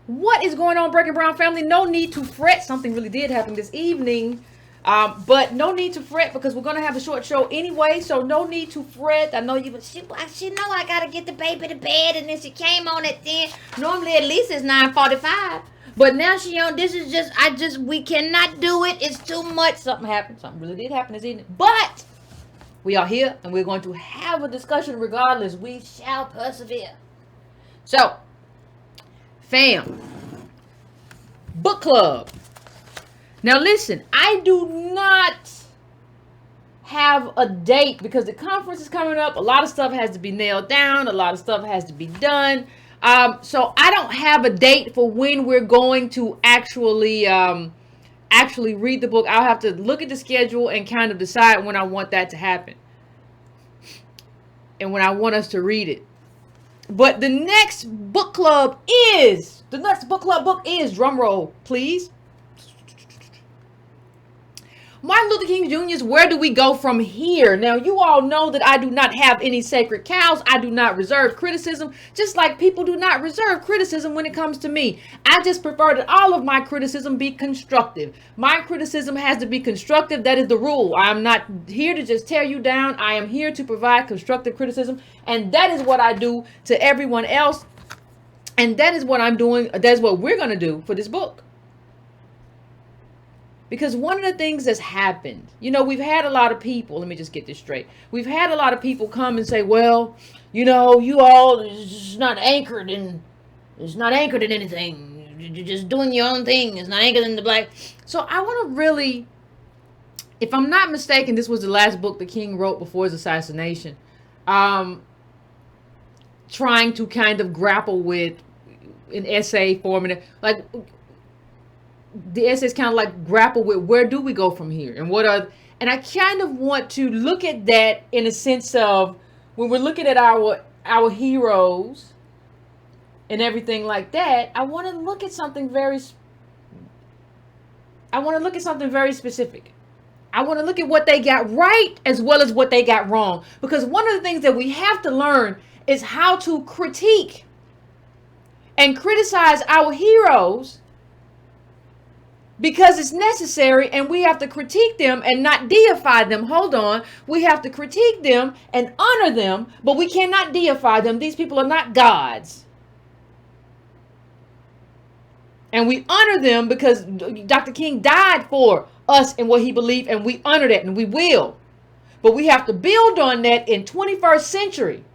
What is going on, Breaking Brown family? No need to fret. Something really did happen this evening. But no need to fret because we're going to have a short show anyway. So no need to fret. I know she know I got to get the baby to bed. And then she came on at 10. Normally at least it's 9:45. But now she on, this is we cannot do it. It's too much. Something happened. Something really did happen this evening. But we are here and we're going to have a discussion regardless. We shall persevere. So, fam, book club. Now listen, I do not have a date because the conference is coming up. A lot of stuff has to be nailed down. A lot of stuff has to be done. So I don't have a date for when we're going to actually read the book. I'll have to look at the schedule and kind of decide when I want that to happen and when I want us to read it. But the next book club book is, drum roll, please, Martin Luther King Jr.'s Where Do We Go From Here? Now, you all know that I do not have any sacred cows. I do not reserve criticism, just like people do not reserve criticism when it comes to me. I just prefer that all of my criticism be constructive. My criticism has to be constructive. That is the rule. I'm not here to just tear you down. I am here to provide constructive criticism, and that is what I do to everyone else. And that is what I'm doing. That's what we're going to do for this book. Because one of the things that's happened, we've had a lot of people, let me just get this straight. We've had a lot of people come and say, well, You know, you all is not anchored in, it's not anchored in anything. You're just doing your own thing. It's not anchored in the black. So I want to really, if I'm not mistaken, this was the last book the king wrote before his assassination. Um, Trying to kind of grapple with an essay form, like the essays kind of like grapple with where do we go from here and what are, and I kind of want to look at that in a sense of when we're looking at our heroes and everything like that. I want to look at something very specific. I want to look at what they got right as well as what they got wrong, because one of the things that we have to learn is how to critique and criticize our heroes, because it's necessary, and we have to critique them and not deify them. Hold on. We have to critique them and honor them, but we cannot deify them. These people are not gods. And we honor them because Dr. King died for us and what he believed, and we honor that, and we will. But we have to build on that in 21st century.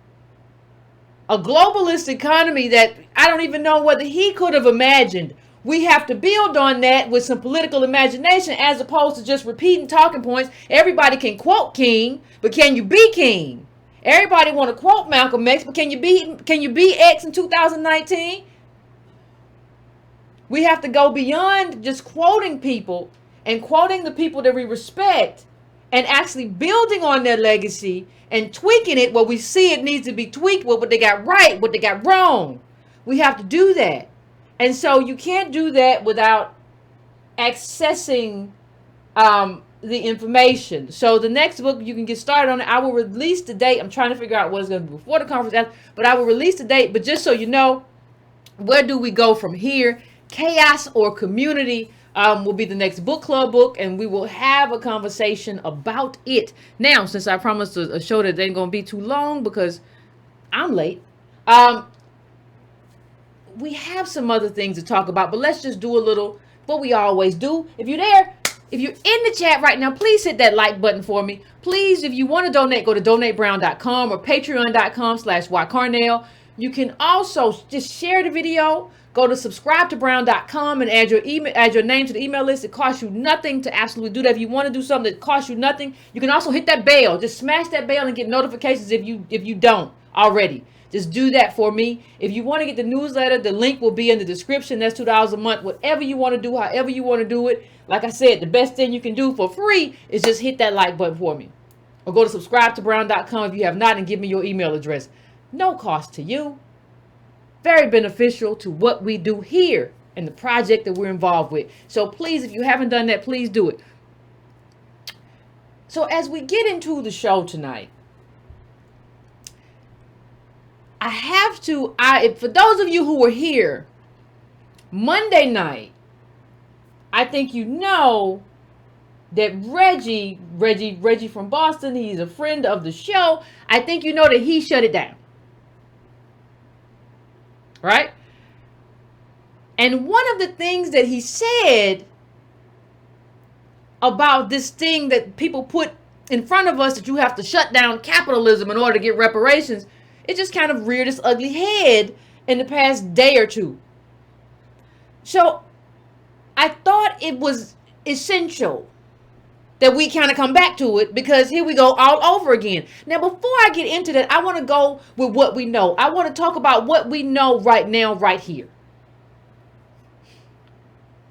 A globalist economy that I don't even know whether he could have imagined. We have to build on that with some political imagination, as opposed to just repeating talking points. Everybody can quote King, but can you be King? Everybody want to quote Malcolm X, but can you be X in 2019? We have to go beyond just quoting people and quoting the people that we respect, and actually building on their legacy and tweaking it where we see it needs to be tweaked, what they got right, what they got wrong. We have to do that. And so you can't do that without accessing the information. So the next book, you can get started on it. I will release the date. I'm trying to figure out what it's going to be before the conference, but I will release the date. But just so you know, where do we go from here? Chaos or Community will be the next book club book, and we will have a conversation about it. Now, since I promised a show that ain't going to be too long because I'm late, we have some other things to talk about, but let's just do a little what we always do. If you're there, if you're in the chat right now, please hit that like button for me. Please, if you want to donate, go to donatebrown.com or patreon.com/ycarnell. You can also just share the video. Go to subscribetobrown.com and add your name to the email list. It costs you nothing to absolutely do that. If you want to do something that costs you nothing, you can also hit that bell. Just smash that bell and get notifications if you don't already. Just do that for me. If you want to get the newsletter, the link will be in the description. That's $2 a month. Whatever you want to do, however you want to do it. Like I said, the best thing you can do for free is just hit that like button for me. Or go to subscribetobrown.com if you have not, and give me your email address. No cost to you. Very beneficial to what we do here and the project that we're involved with. So please, if you haven't done that, please do it. So as we get into the show tonight, I have to, for those of you who were here Monday night, I think you know that Reggie from Boston, he's a friend of the show. I think you know that he shut it down. Right? And one of the things that he said about this thing that people put in front of us, that you have to shut down capitalism in order to get reparations, it just kind of reared its ugly head in the past day or two. So I thought it was essential that we kind of come back to it, because here we go all over again. Now, before I get into that, I want to go with what we know. I want to talk about what we know right now, right here.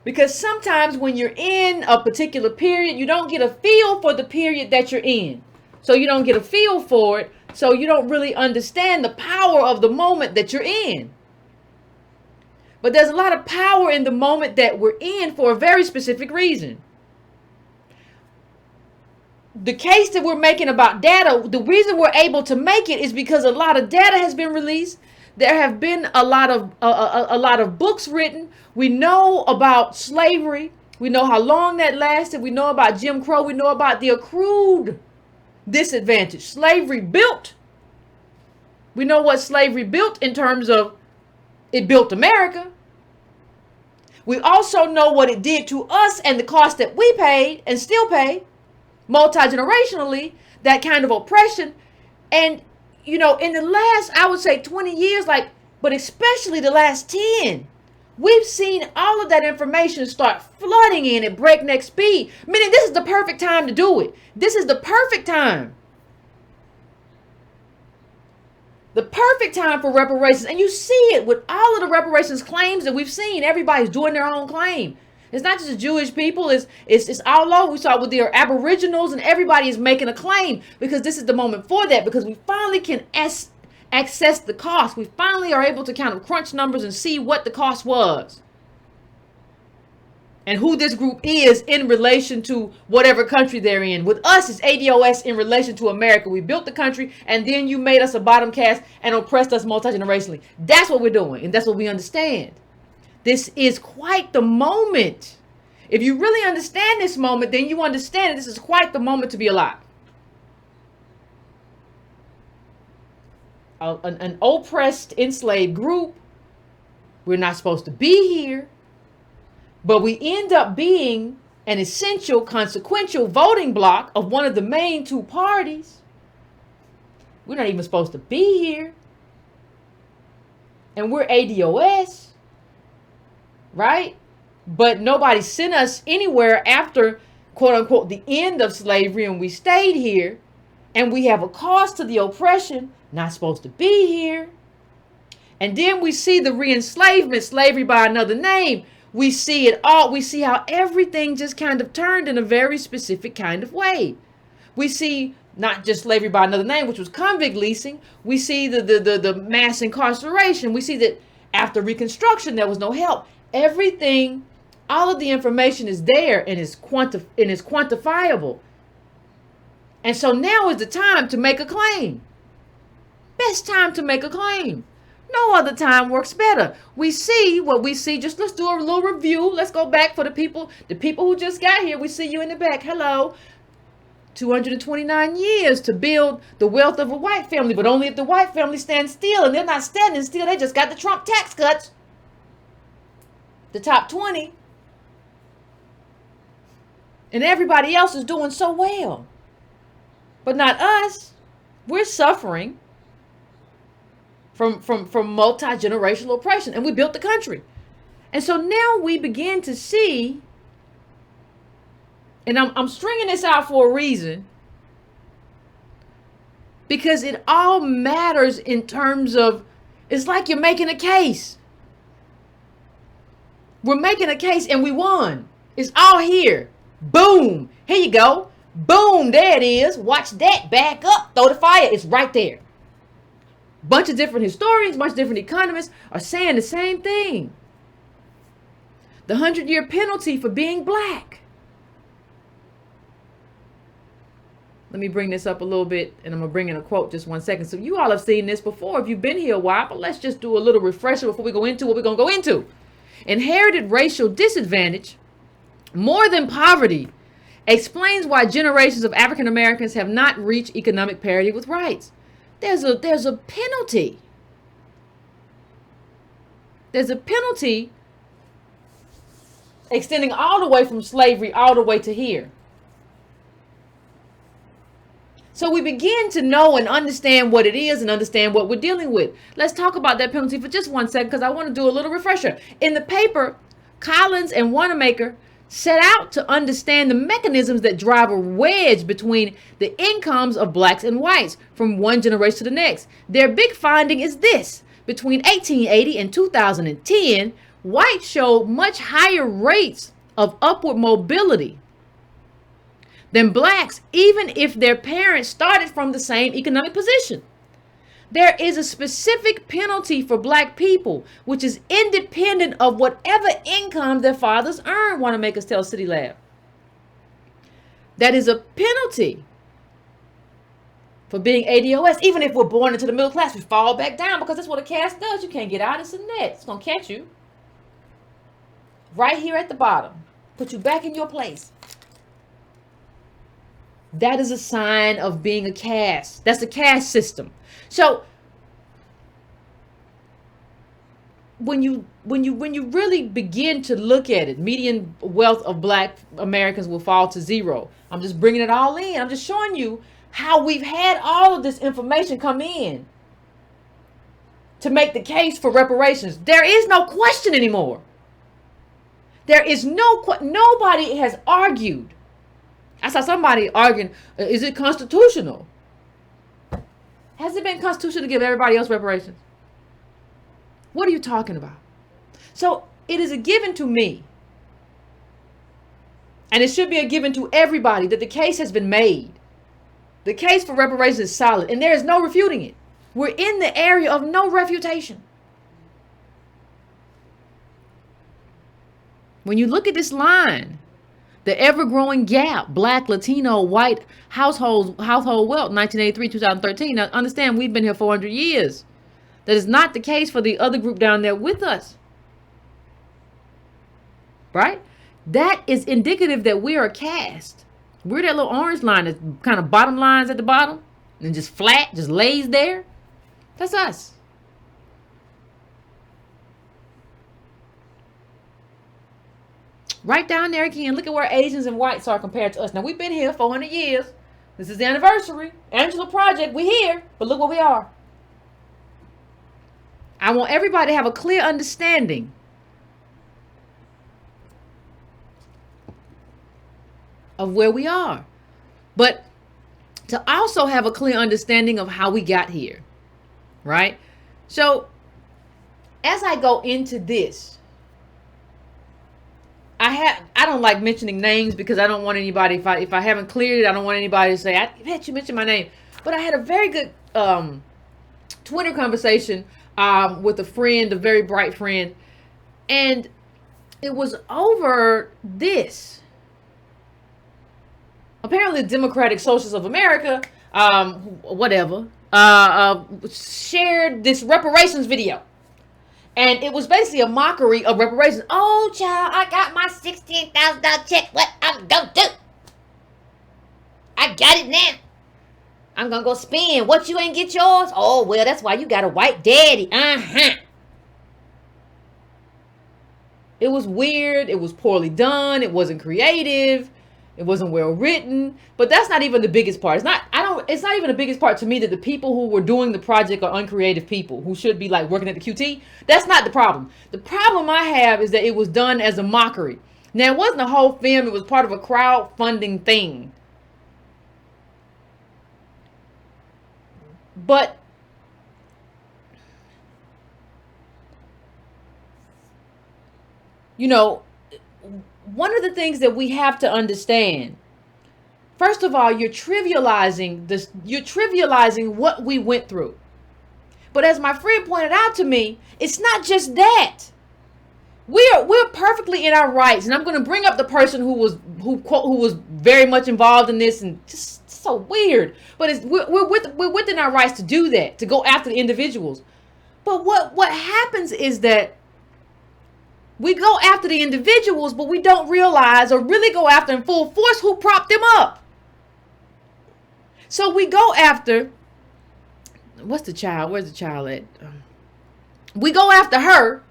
Because sometimes when you're in a particular period, you don't get a feel for the period that you're in. So you don't get a feel for it. So you don't really understand the power of the moment that you're in. But there's a lot of power in the moment that we're in for a very specific reason. The case that we're making about data, the reason we're able to make it is because a lot of data has been released. There have been a lot of books written. We know about slavery. We know how long that lasted. We know about Jim Crow. We know about the accrued disadvantage slavery built. We know what slavery built in terms of it built America. We also know what it did to us and the cost that we paid and still pay multi-generationally, that kind of oppression. And you know, in the last, I would say 20 years, like, but especially the last 10, we've seen all of that information start flooding in at breakneck speed, meaning this is the perfect time to do it. This is the perfect time. The perfect time for reparations. And you see it with all of the reparations claims that we've seen. Everybody's doing their own claim. It's not just the Jewish people. It's all over. We saw with the Aboriginals, and everybody is making a claim because this is the moment for that, because we finally can access the cost. We finally are able to kind of crunch numbers and see what the cost was and who this group is in relation to whatever country they're in. With us, it's ADOS in relation to America. We built the country, and then you made us a bottom caste and oppressed us multi-generationally. That's what we're doing, and that's what we understand. This is quite the moment. If you really understand this moment, then you understand that this is quite the moment to be alive. An oppressed, enslaved group. We're not supposed to be here. But we end up being an essential, consequential voting bloc of one of the main two parties. We're not even supposed to be here. And we're ADOS, right? But nobody sent us anywhere after, quote unquote, the end of slavery, and we stayed here. And we have a cost to the oppression, not supposed to be here. And then we see the re-enslavement, slavery by another name. We see it all. We see how everything just kind of turned in a very specific kind of way. We see not just slavery by another name, which was convict leasing. We see the mass incarceration. We see that after Reconstruction, there was no help. Everything, all of the information is there and is quantifiable. And so now is the time to make a claim. Best time to make a claim. No other time works better. We see what we see. Just let's do a little review. Let's go back for the people who just got here. We see you in the back. Hello. 229 years to build the wealth of a white family, but only if the white family stands still. And they're not standing still. They just got the Trump tax cuts. The top 20. And everybody else is doing so well. But not us. We're suffering from multi-generational oppression, and we built the country. And so now we begin to see, and I'm stringing this out for a reason, because it all matters in terms of, it's like you're making a case. We're making a case and we won. It's all here. Boom. Here you go. Boom. There it is. Watch that. Back up. Throw the fire. It's right there. Bunch of different historians, bunch of different economists are saying the same thing. The 100-year penalty for being black. Let me bring this up a little bit, and I'm going to bring in a quote just 1 second. So you all have seen this before if you've been here a while, but let's just do a little refresher before we go into what we're going to go into. Inherited racial disadvantage, more than poverty, explains why generations of African Americans have not reached economic parity with whites. There's a penalty. There's a penalty extending all the way from slavery all the way to here. So we begin to know and understand what it is and understand what we're dealing with. Let's talk about that penalty for just 1 second, because I want to do a little refresher. In the paper, Collins and Wanamaker set out to understand the mechanisms that drive a wedge between the incomes of blacks and whites from one generation to the next. Their big finding is this: between 1880 and 2010, whites showed much higher rates of upward mobility than blacks, even if their parents started from the same economic position. There is a specific penalty for black people, which is independent of whatever income their fathers earn, Wanamaker tells City Lab. That is a penalty for being ADOS. Even if we're born into the middle class, we fall back down, because that's what a caste does. You can't get out. It's a net. It's going to catch you right here at the bottom. Put you back in your place. That is a sign of being a caste. That's the caste system. So when you really begin to look at it, median wealth of black Americans will fall to zero. I'm just bringing it all in. I'm just showing you how we've had all of this information come in to make the case for reparations. There is no question anymore. There is nobody has argued. I saw somebody arguing, is it constitutional? Has it been constitutional to give everybody else reparations? What are you talking about? So it is a given to me, and it should be a given to everybody, that the case has been made. The case for reparations is solid, and there is no refuting it. We're in the area of no refutation. When you look at this line, the ever-growing gap, Black, Latino, white household wealth, 1983, 2013. Now, understand, we've been here 400 years. That is not the case for the other group down there with us. Right? That is indicative that we are a caste. We're that little orange line that kind of bottom lines at the bottom and just flat, just lays there. That's us. Right down there again, look at where Asians and whites are compared to us. Now, we've been here 400 years. This is the anniversary. Angela Project, we're here. But look where we are. I want everybody to have a clear understanding of where we are. But to also have a clear understanding of how we got here. Right? So, as I go into this, I don't like mentioning names because I don't want anybody, if I haven't cleared it, I don't want anybody to say, Yvette, you mentioned my name. But I had a very good Twitter conversation with a friend, a very bright friend. And it was over this. Apparently the Democratic Socialists of America, shared this reparations video. And it was basically a mockery of reparations. Oh, child, I got my $16,000 check. What I'm going to do? I got it now. I'm going to go spend. What, you ain't get yours? Oh, well, that's why you got a white daddy. Uh-huh. It was weird. It was poorly done. It wasn't creative. It wasn't well written. But that's not even the biggest part. It's not even the biggest part to me that the people who were doing the project are uncreative people who should be like working at the QT. That's not the problem. The problem I have is that it was done as a mockery. Now, it wasn't a whole film. It was part of a crowdfunding thing. But you know, one of the things that we have to understand, first of all, you're trivializing what we went through. But as my friend pointed out to me, it's not just that. We're perfectly in our rights, and I'm going to bring up the person who was very much involved in this, and just so weird. But we're within our rights to do that, to go after the individuals. But what happens is that we go after the individuals, but we don't realize or really go after in full force who propped them up. So we go after, where's the child at? We go after her,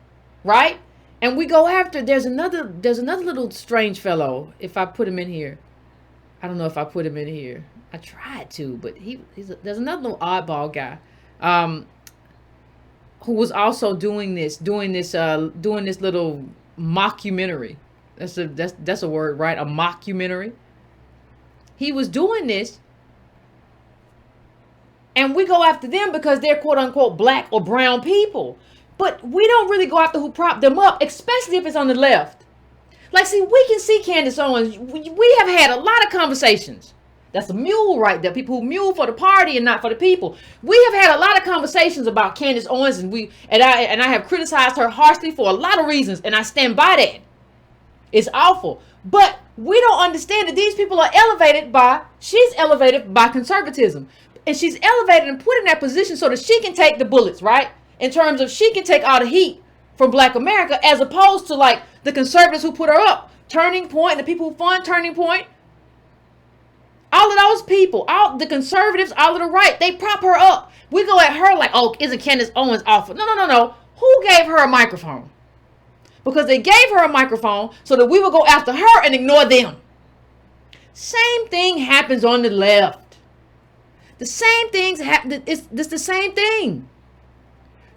right? And we go after, there's another little strange fellow. If I put him in here, I don't know if I put him in here. I tried to, but there's another little oddball guy, who was also doing this little mockumentary. That's a word, right? A mockumentary. He was doing this, and we go after them because they're quote unquote black or brown people. But we don't really go after who propped them up, especially if it's on the left. Like, see, we can see Candace Owens. We have had a lot of conversations. That's a mule right there. People who mule for the party and not for the people. We have had a lot of conversations about Candace Owens, and I have criticized her harshly for a lot of reasons, and I stand by that. It's awful. But we don't understand that these people are she's elevated by conservatism. And she's elevated and put in that position so that she can take the bullets, right? In terms of she can take all the heat from Black America, as opposed to like the conservatives who put her up. Turning Point, the people who fund Turning Point. All of those people, all the conservatives, all of the right, they prop her up. We go at her like, oh, isn't Candace Owens awful? No. Who gave her a microphone? Because they gave her a microphone so that we would go after her and ignore them. Same thing happens on the left. The same things happen. It's the same thing.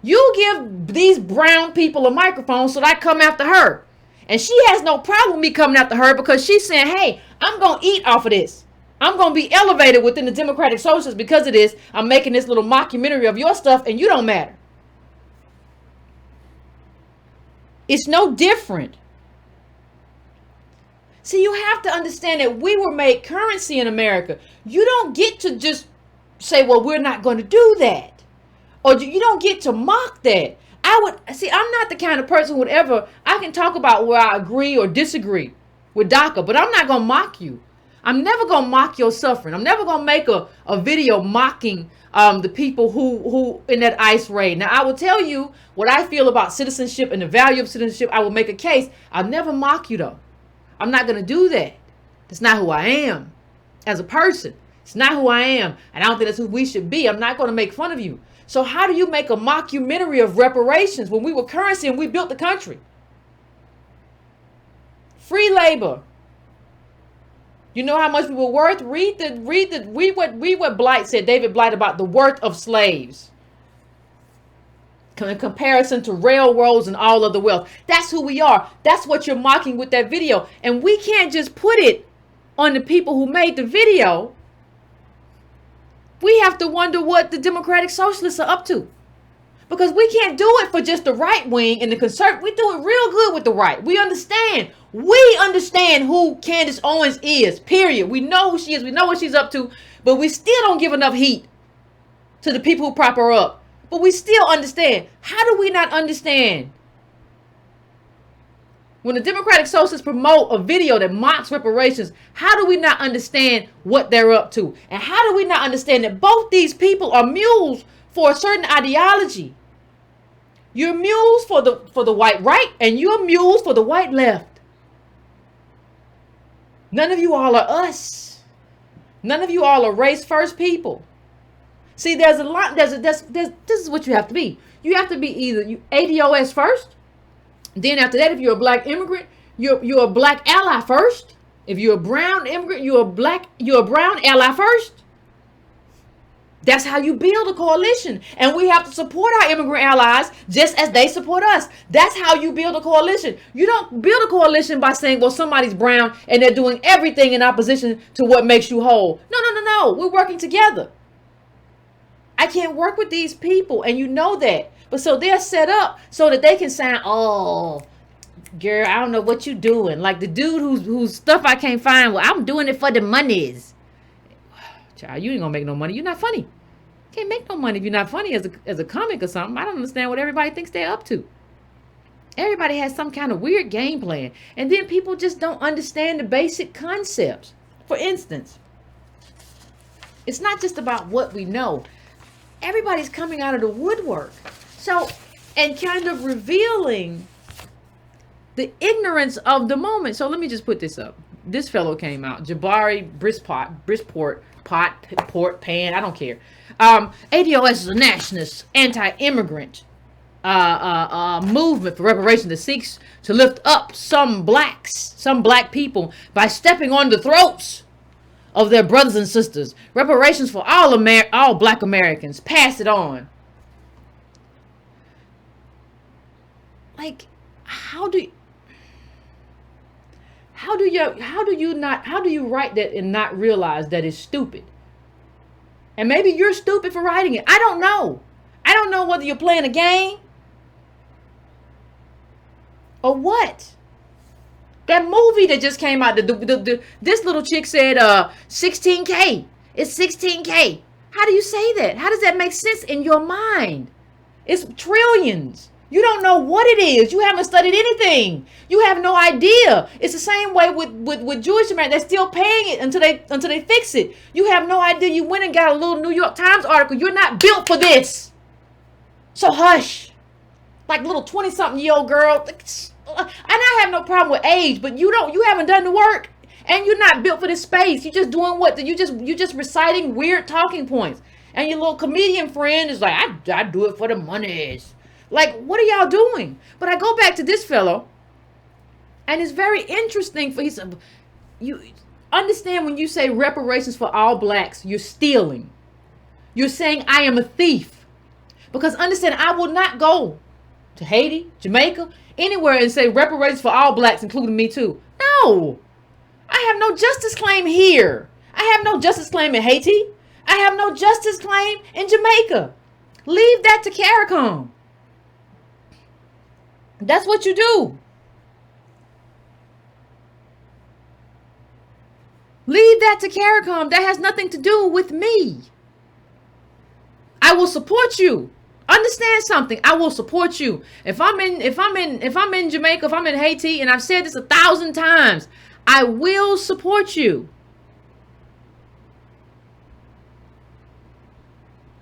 You give these brown people a microphone so that I come after her. And she has no problem with me coming after her because she's saying, hey, I'm going to eat off of this. I'm going to be elevated within the Democratic Socialists because of this. I'm making this little mockumentary of your stuff and you don't matter. It's no different. See, you have to understand that we were made currency in America. You don't get to just say, well, we're not going to do that. Or you don't get to mock that. I'm not the kind of person who would ever, I can talk about where I agree or disagree with DACA, but I'm not going to mock you. I'm never going to mock your suffering. I'm never going to make a video mocking the people who in that ICE raid. Now, I will tell you what I feel about citizenship and the value of citizenship. I will make a case. I'll never mock you, though. I'm not going to do that. That's not who I am as a person. It's not who I am. And I don't think that's who we should be. I'm not going to make fun of you. So how do you make a mockumentary of reparations when we were currency and we built the country? Free labor. You know how much we were worth? Read what Blight said, David Blight, about the worth of slaves. In comparison to railroads and all of the wealth. That's who we are. That's what you're mocking with that video. And we can't just put it on the people who made the video. We have to wonder what the Democratic Socialists are up to. Because we can't do it for just the right wing and the conservative. We do it real good with the right. We understand. We understand who Candace Owens is, period. We know who she is. We know what she's up to. But we still don't give enough heat to the people who prop her up. But we still understand. How do we not understand? When the Democratic Socialists promote a video that mocks reparations, how do we not understand what they're up to? And how do we not understand that both these people are mules for a certain ideology? You're mules for the white right, and you're mules for the white left. None of you all are us. None of you all are race first people. See, there's a lot. This is what you have to be. You have to be either ADOS first. Then after that, if you're a black immigrant, you're a black ally first. If you're a brown immigrant, you're a brown ally first. That's how you build a coalition. And we have to support our immigrant allies just as they support us. That's how you build a coalition. You don't build a coalition by saying, well, somebody's brown and they're doing everything in opposition to what makes you whole. No. We're working together. I can't work with these people, and you know that. But so they're set up so that they can sound, oh, girl, I don't know what you doing. Like the dude whose stuff I can't find. Well, I'm doing it for the monies. Child, you ain't gonna make no money. You're not funny. You can't make no money if you're not funny as a comic or something. I don't understand what everybody thinks they're up to. Everybody has some kind of weird game plan. And then people just don't understand the basic concepts. For instance, it's not just about what we know. Everybody's coming out of the woodwork. So, and kind of revealing the ignorance of the moment. So let me just put this up. This fellow came out, Jabari Brisport, Pan, I don't care. ADOS is a nationalist, anti-immigrant movement for reparations that seeks to lift up some black people by stepping on the throats of their brothers and sisters. Reparations for all black Americans. Pass it on. Like, how do you write that and not realize that it's stupid? And maybe you're stupid for writing it. I don't know. I don't know whether you're playing a game or what. That movie that just came out, this little chick said 16K. It's 16K. How do you say that? How does that make sense in your mind? It's trillions. You don't know what it is. You haven't studied anything. You have no idea. It's the same way with Jewish Americans. They're still paying it until they fix it. You have no idea. You went and got a little New York Times article. You're not built for this. So hush. Like little 20-something-year-old girl. And I have no problem with age, but you haven't done the work, and you're not built for this space. You're just doing what? You just reciting weird talking points. And your little comedian friend is like, I do it for the monies. Like, what are y'all doing? But I go back to this fellow, and it's very interesting. He said, you understand when you say reparations for all blacks, you're stealing. You're saying I am a thief. Because understand, I will not go to Haiti, Jamaica, anywhere and say reparations for all blacks, including me too. No. I have no justice claim here. I have no justice claim in Haiti. I have no justice claim in Jamaica. Leave that to CARICOM. That's what you do. Leave that to CARICOM. That has nothing to do with me. I will support you. Understand something. I will support you. If I'm in Jamaica, if I'm in Haiti, and I've said this 1,000 times, I will support you.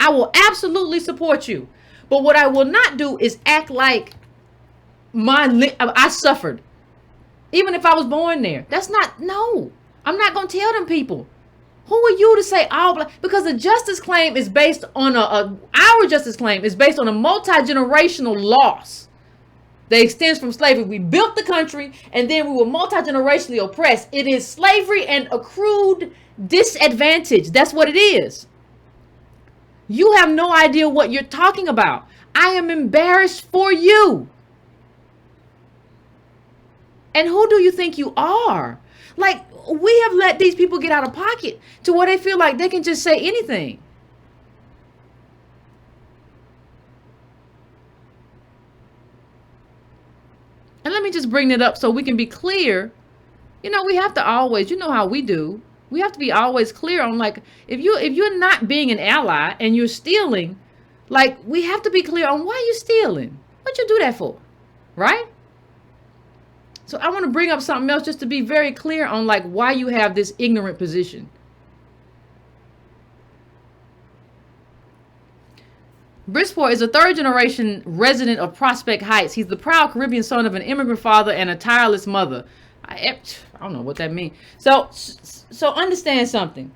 I will absolutely support you. But what I will not do is act like I suffered. Even if I was born there. That's not, no. I'm not going to tell them people. Who are you to say all black? Because the justice claim is based on our justice claim is based on a multi-generational loss that extends from slavery. We built the country and then we were multi-generationally oppressed. It is slavery and accrued disadvantage. That's what it is. You have no idea what you're talking about. I am embarrassed for you. And who do you think you are? Like, we have let these people get out of pocket to where they feel like they can just say anything. And let me just bring it up so we can be clear. You know, we have to always, you know how we do. We have to be always clear on, like, if you're not being an ally and you're stealing, like, we have to be clear on why you're stealing. What you do that for, right? So I want to bring up something else just to be very clear on, like, why you have this ignorant position. Brisport is a third-generation resident of Prospect Heights. He's the proud Caribbean son of an immigrant father and a tireless mother. I don't know what that means. So understand something.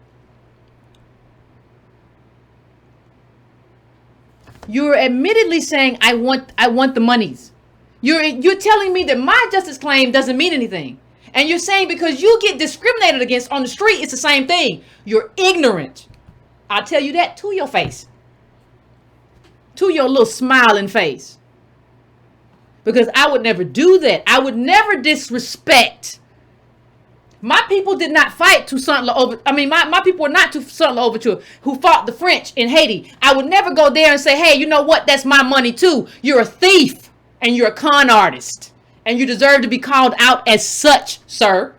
You're admittedly saying, I want the monies. You're telling me that my justice claim doesn't mean anything. And you're saying because you get discriminated against on the street, it's the same thing. You're ignorant. I'll tell you that to your face. To your little smiling face. Because I would never do that. I would never disrespect. My people did not fight Toussaint L'Ouverture. I mean, my people were not Toussaint L'Ouverture who fought the French in Haiti. I would never go there and say, hey, you know what? That's my money too. You're a thief. And you're a con artist. And you deserve to be called out as such, sir.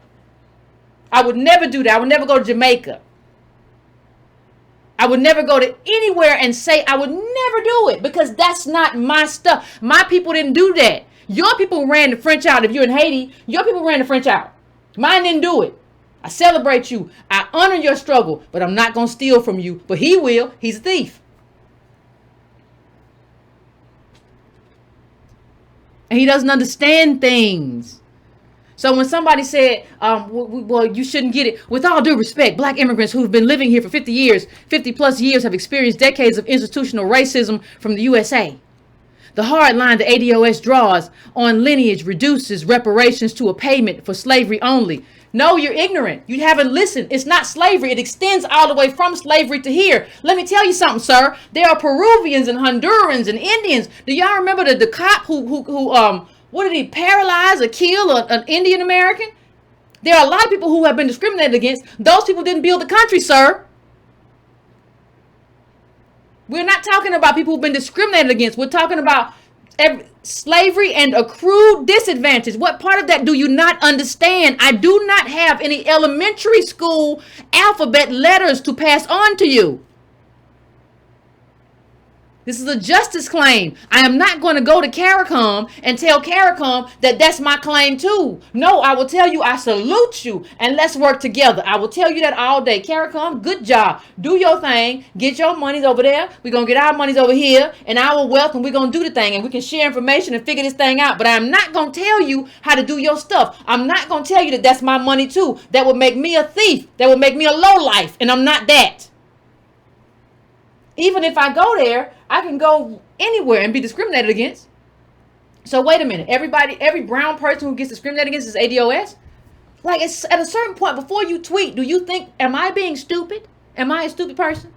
I would never do that. I would never go to Jamaica. I would never go to anywhere and say, I would never do it. Because that's not my stuff. My people didn't do that. Your people ran the French out. If you're in Haiti, your people ran the French out. Mine didn't do it. I celebrate you. I honor your struggle. But I'm not going to steal from you. But he will. He's a thief. And he doesn't understand things. So when somebody said, well, you shouldn't get it. With all due respect, black immigrants who've been living here for 50 years, 50 plus years, have experienced decades of institutional racism from the USA. The hard line the ADOS draws on lineage reduces reparations to a payment for slavery only. No, you're ignorant. You haven't listened. It's not slavery. It extends all the way from slavery to here. Let me tell you something, sir. There are Peruvians and Hondurans and Indians. Do y'all remember the cop who what did he paralyze or kill an Indian American? There are a lot of people who have been discriminated against. Those people didn't build the country, sir. We're not talking about people who've been discriminated against. We're talking about slavery and accrued disadvantage. What part of that do you not understand? I do not have any elementary school alphabet letters to pass on to you. This is a justice claim. I am not going to go to CARICOM and tell CARICOM that that's my claim too. No, I will tell you I salute you and let's work together. I will tell you that all day. CARICOM, good job. Do your thing. Get your monies over there. We're going to get our monies over here and our wealth, and we're going to do the thing, and we can share information and figure this thing out. But I'm not going to tell you how to do your stuff. I'm not going to tell you that that's my money too. That would make me a thief. That would make me a lowlife, and I'm not that. Even if I go there, I can go anywhere and be discriminated against. So wait a minute. Every brown person who gets discriminated against is ADOS? Like, it's at a certain point before you tweet, do you think, am I being stupid? Am I a stupid person?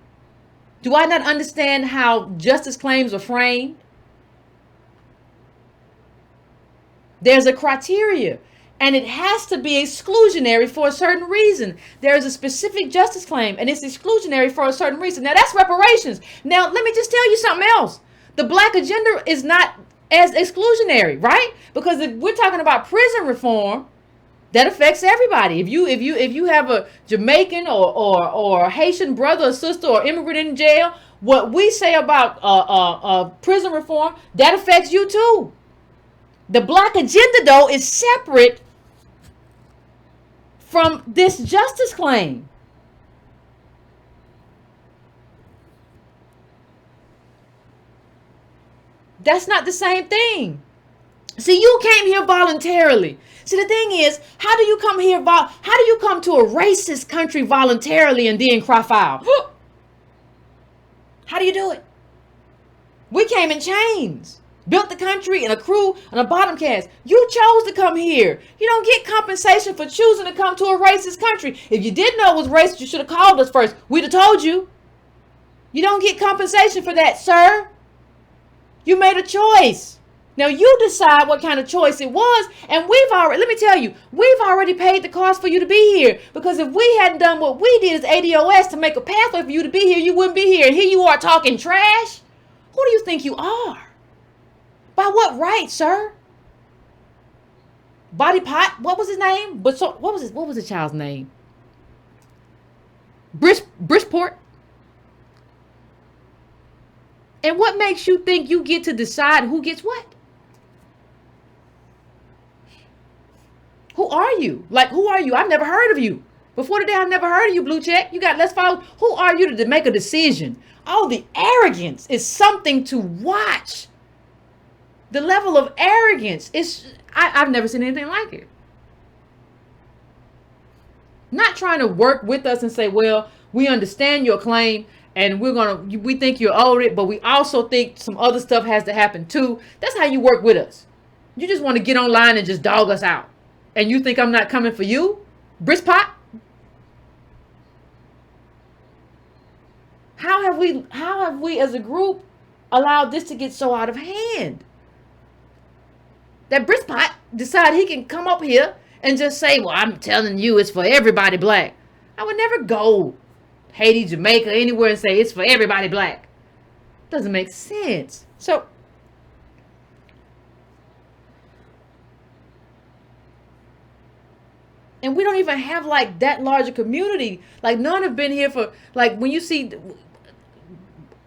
Do I not understand how justice claims are framed? There's a criteria, and it has to be exclusionary for a certain reason. There's a specific justice claim, and it's exclusionary for a certain reason. Now, that's reparations. Now, let me just tell you something else. The black agenda is not as exclusionary, right? Because if we're talking about prison reform, that affects everybody. If you have a Jamaican or Haitian brother or sister or immigrant in jail, what we say about prison reform, that affects you too. The black agenda, though, is separate from this justice claim. That's not the same thing. See, you came here voluntarily. See, the thing is, how do you come here? How do you come to a racist country voluntarily and then cry foul? How do you do it? We came in chains, built the country and a crew and a bottom caste. You chose to come here. You don't get compensation for choosing to come to a racist country. If you did know it was racist, you should have called us first. We'd have told you. You don't get compensation for that, sir. You made a choice. Now you decide what kind of choice it was, and let me tell you, we've already paid the cost for you to be here, because if we hadn't done what we did as ADOS to make a pathway for you to be here, you wouldn't be here. And here you are talking trash. Who do you think you are? By what right, sir? Body Pot, what was his name? But so what was the child's name? Bridgeport. And what makes you think you get to decide who gets what? Who are you? Like, who are you? I've never heard of you. Before today, I've never heard of you, Blue Check. You got less followers. Who are you to make a decision? Oh, the arrogance is something to watch. The level of arrogance is, I've never seen anything like it. Not trying to work with us and say, well, we understand your claim and we think you're owed it, but we also think some other stuff has to happen too. That's how you work with us. You just want to get online and just dog us out. And you think I'm not coming for you? Brispat? How have we as a group allowed this to get so out of hand? That Brispat decide he can come up here and just say, well, I'm telling you it's for everybody black. I would never go Haiti, Jamaica, anywhere and say it's for everybody black. Doesn't make sense. So and we don't even have like that large a community. Like none have been here for, like, when you see,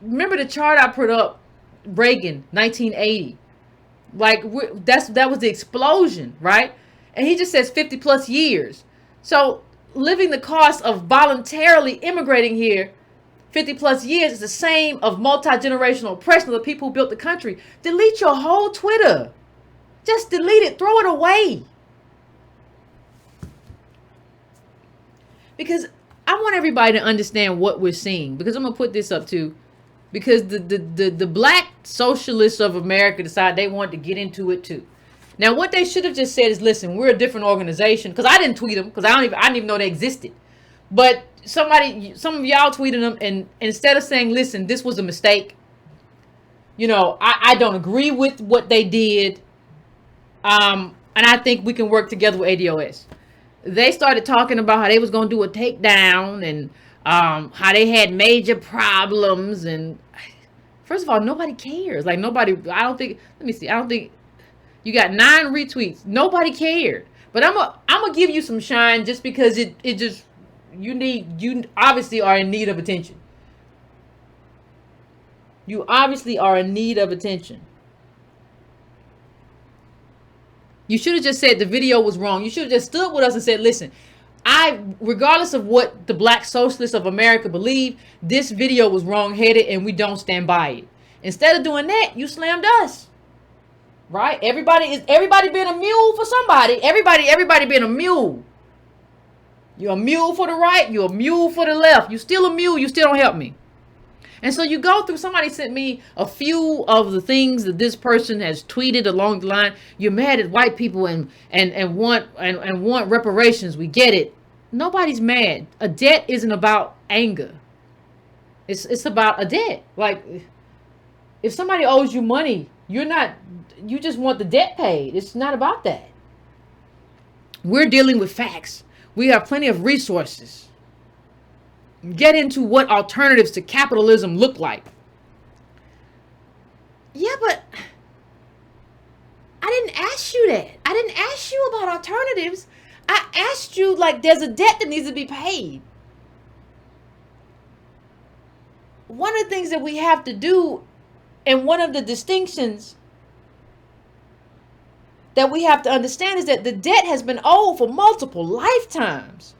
remember the chart I put up, Reagan, 1980. Like that was the explosion, right? And he just says 50 plus years. So living the cost of voluntarily immigrating here 50 plus years is the same of multi-generational oppression of the people who built the country. Delete your whole Twitter. Just delete it. Throw it away. Because I want everybody to understand what we're seeing. Because I'm going to put this up too. Because the black socialists of America decided they wanted to get into it too. Now, what they should have just said is, listen, we're a different organization. Because I didn't tweet them. Because I didn't even know they existed. But some of y'all tweeted them. And instead of saying, listen, this was a mistake. You know, I don't agree with what they did. And I think we can work together with ADOS. They started talking about how they was going to do a takedown and how they had major problems. And first of all, nobody cares. Like nobody, I don't think, let me see. I don't think you got 9 retweets. Nobody cared. But I'm gonna give you some shine just because it just, you obviously are in need of attention. You obviously are in need of attention. You should have just said the video was wrong. You should have just stood with us and said, listen, regardless of what the black socialists of America believe, this video was wrong-headed and we don't stand by it. Instead of doing that, you slammed us. Right? Everybody being a mule for somebody. Everybody being a mule. You're a mule for the right. You're a mule for the left. You still a mule. You still don't help me. And so you go through, somebody sent me a few of the things that this person has tweeted along the line. You're mad at white people and want reparations. We get it. Nobody's mad. A debt isn't about anger. It's about a debt. Like, if somebody owes you money, you just want the debt paid. It's not about that. We're dealing with facts. We have plenty of resources. Get into what alternatives to capitalism look like. Yeah, but I didn't ask you that. I didn't ask you about alternatives. I asked you, like, there's a debt that needs to be paid. One of the things that we have to do, and one of the distinctions that we have to understand, is that the debt has been owed for multiple lifetimes.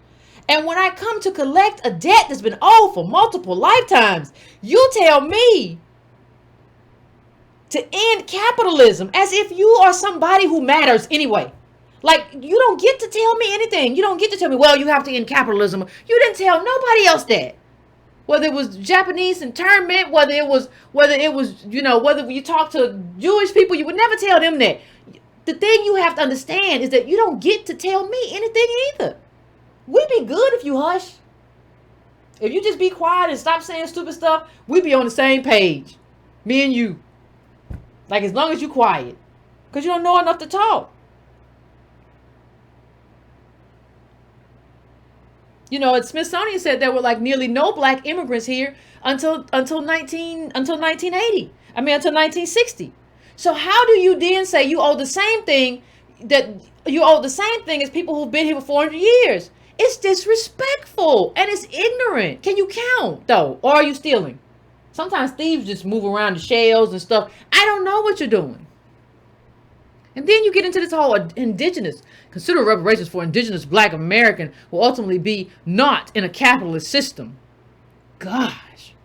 And when I come to collect a debt that's been owed for multiple lifetimes, you tell me to end capitalism as if you are somebody who matters anyway. Like, you don't get to tell me anything. You don't get to tell me, well, you have to end capitalism. You didn't tell nobody else that. Whether it was Japanese internment, whether you talk to Jewish people, you would never tell them that. The thing you have to understand is that you don't get to tell me anything either. We'd be good if you hush. If you just be quiet and stop saying stupid stuff, we'd be on the same page. Me and you. Like, as long as you quiet. Because you don't know enough to talk. You know, at Smithsonian said there were like nearly no black immigrants here until 1980. I mean, until 1960. So how do you then say you owe the same thing as people who've been here for 400 years? It's disrespectful and it's ignorant. Can you count though? Or are you stealing? Sometimes thieves just move around the shells and stuff. I don't know what you're doing. And then you get into this whole indigenous. Consider reparations for indigenous black American will ultimately be not in a capitalist system. Gosh.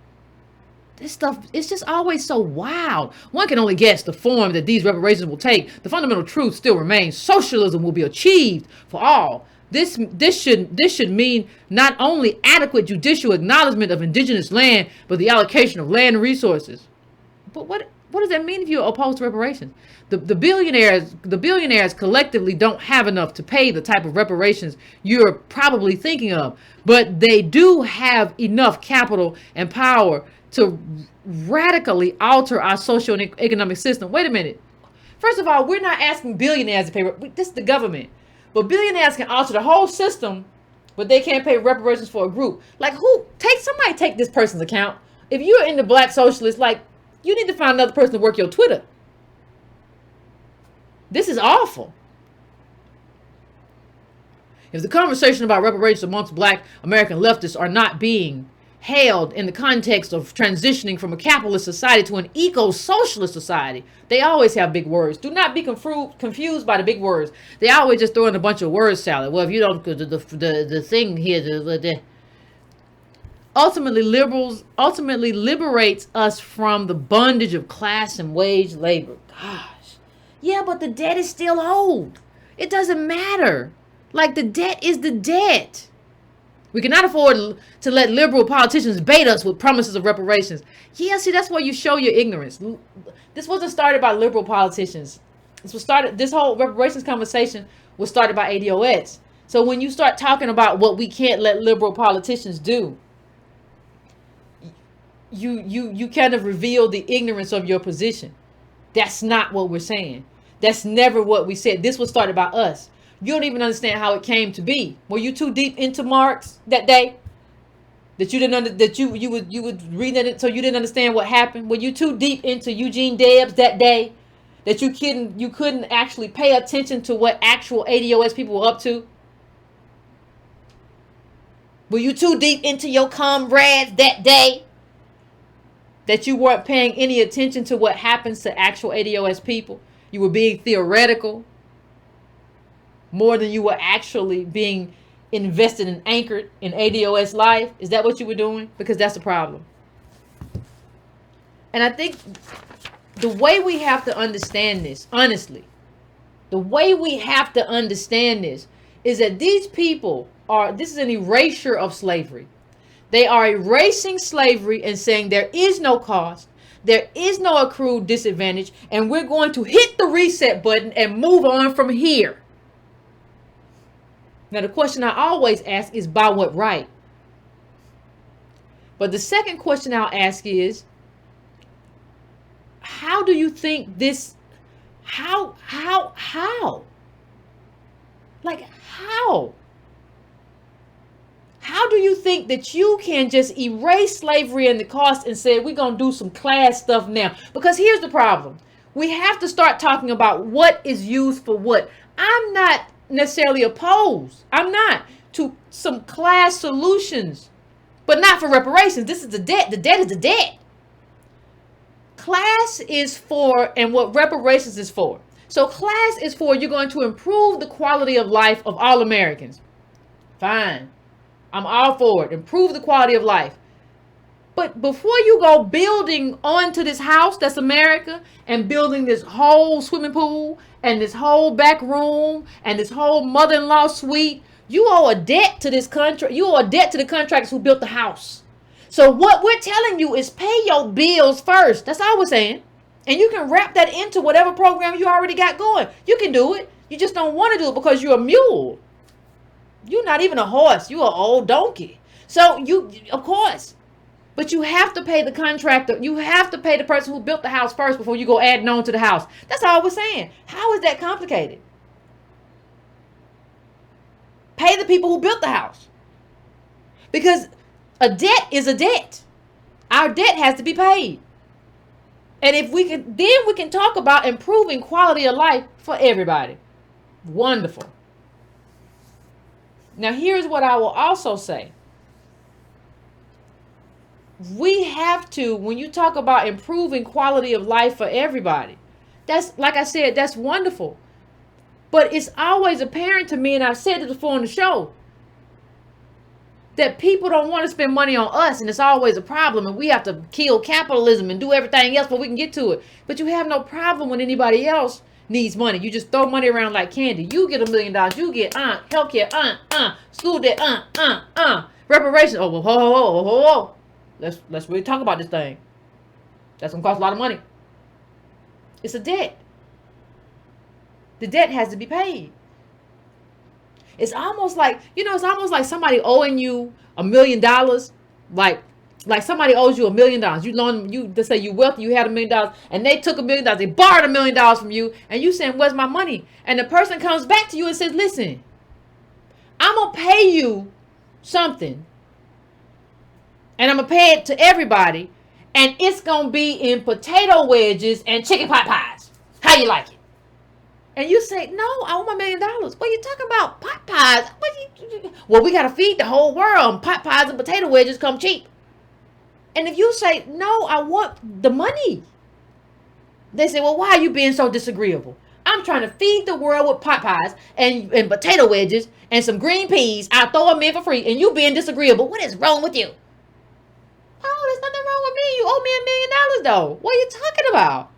This stuff, it's just always so wild. One can only guess the form that these reparations will take. The fundamental truth still remains. Socialism will be achieved for all. This should mean not only adequate judicial acknowledgement of indigenous land, but the allocation of land resources. But what does that mean if you're opposed to reparations? The billionaires collectively don't have enough to pay the type of reparations you're probably thinking of, but they do have enough capital and power to radically alter our social and economic system. Wait a minute. First of all, we're not asking billionaires to pay. This is the government. But billionaires can alter the whole system, but they can't pay reparations for a group. Like, somebody take this person's account. If you're in the black socialist, like, you need to find another person to work your Twitter. This is awful. If the conversation about reparations amongst black American leftists are not being held in the context of transitioning from a capitalist society to an eco-socialist society, they always have big words. Do not be confused by the big words. They always just throw in a bunch of word salad. Well, if you don't, the thing here, ultimately liberates us from the bondage of class and wage labor. Gosh. Yeah, but the debt is still owed. It doesn't matter. Like, the debt is the debt. We cannot afford to let liberal politicians bait us with promises of reparations. Yeah, see, that's where you show your ignorance. This wasn't started by liberal politicians. This whole reparations conversation was started by ADOS. So when you start talking about what we can't let liberal politicians do, you kind of reveal the ignorance of your position. That's not what we're saying. That's never what we said. This was started by us. You don't even understand how it came to be. Were you too deep into Marx that day? That you didn't you would read it so you didn't understand what happened? Were you too deep into Eugene Debs that day that you couldn't actually pay attention to what actual ADOS people were up to? Were you too deep into your comrades that day that you weren't paying any attention to what happens to actual ADOS people? You were being theoretical more than you were actually being invested and anchored in ADOS life. Is that what you were doing? Because that's the problem. And I think the way we have to understand this, honestly, the way we have to understand this is that these people this is an erasure of slavery. They are erasing slavery and saying there is no cost, there is no accrued disadvantage, and we're going to hit the reset button and move on from here. Now, the question I always ask is by what right? But the second question I'll ask is, how do you think this, how? Like, how? How do you think that you can just erase slavery and the cost and say, we're going to do some class stuff now? Because here's the problem. We have to start talking about what is used for what. I'm not necessarily opposed. I'm not to some class solutions, but not for reparations. This is the debt. The debt is the debt. Class is for, and what reparations is for. So class is for, you're going to improve the quality of life of all Americans. Fine. I'm all for it. Improve the quality of life. But before you go building onto this house that's America and building this whole swimming pool and this whole back room and this whole mother-in-law suite, you owe a debt to this country. You owe a debt to the contractors who built the house. So what we're telling you is pay your bills first. That's all we're saying. And you can wrap that into whatever program you already got going. You can do it. You just don't want to do it because you're a mule. You're not even a horse. You're an old donkey. So you, of course, but you have to pay the contractor. You have to pay the person who built the house first before you go adding on to the house. That's all we're saying. How is that complicated? Pay the people who built the house. Because a debt is a debt. Our debt has to be paid. And if we can, then we can talk about improving quality of life for everybody. Wonderful. Now, here's what I will also say. We have to, when you talk about improving quality of life for everybody, that's, like I said, that's wonderful. But it's always apparent to me, and I've said it before on the show, that people don't want to spend money on us, and it's always a problem, and we have to kill capitalism and do everything else before we can get to it. But you have no problem when anybody else needs money. You just throw money around like candy. You get $1 million. You get healthcare, school debt, reparations. Oh, well, whoa. Let's really talk about this thing. That's gonna cost a lot of money. It's a debt. The debt has to be paid. It's almost like, it's almost like somebody owing you $1 million. Like somebody owes you $1 million. You loan, you just say you wealthy, you had $1 million, and they took $1 million. They borrowed $1 million from you, and you saying, "Where's my money?" And the person comes back to you and says, "Listen, I'm gonna pay you something, and I'm gonna pay it to everybody, and it's gonna be in potato wedges and chicken pot pies. How you like it?" And you say, "No, I want my $1 million. What are you talking about? Pot pies? Well, we gotta feed the whole world. Pot pies and potato wedges come cheap." And if you say, "No, I want the money," they say, "Well, why are you being so disagreeable? I'm trying to feed the world with pot pies and potato wedges and some green peas. I'll throw them in for free, and you being disagreeable. What is wrong with you?" "Oh, there's nothing wrong with me. You owe me $1 million, though. What are you talking about?"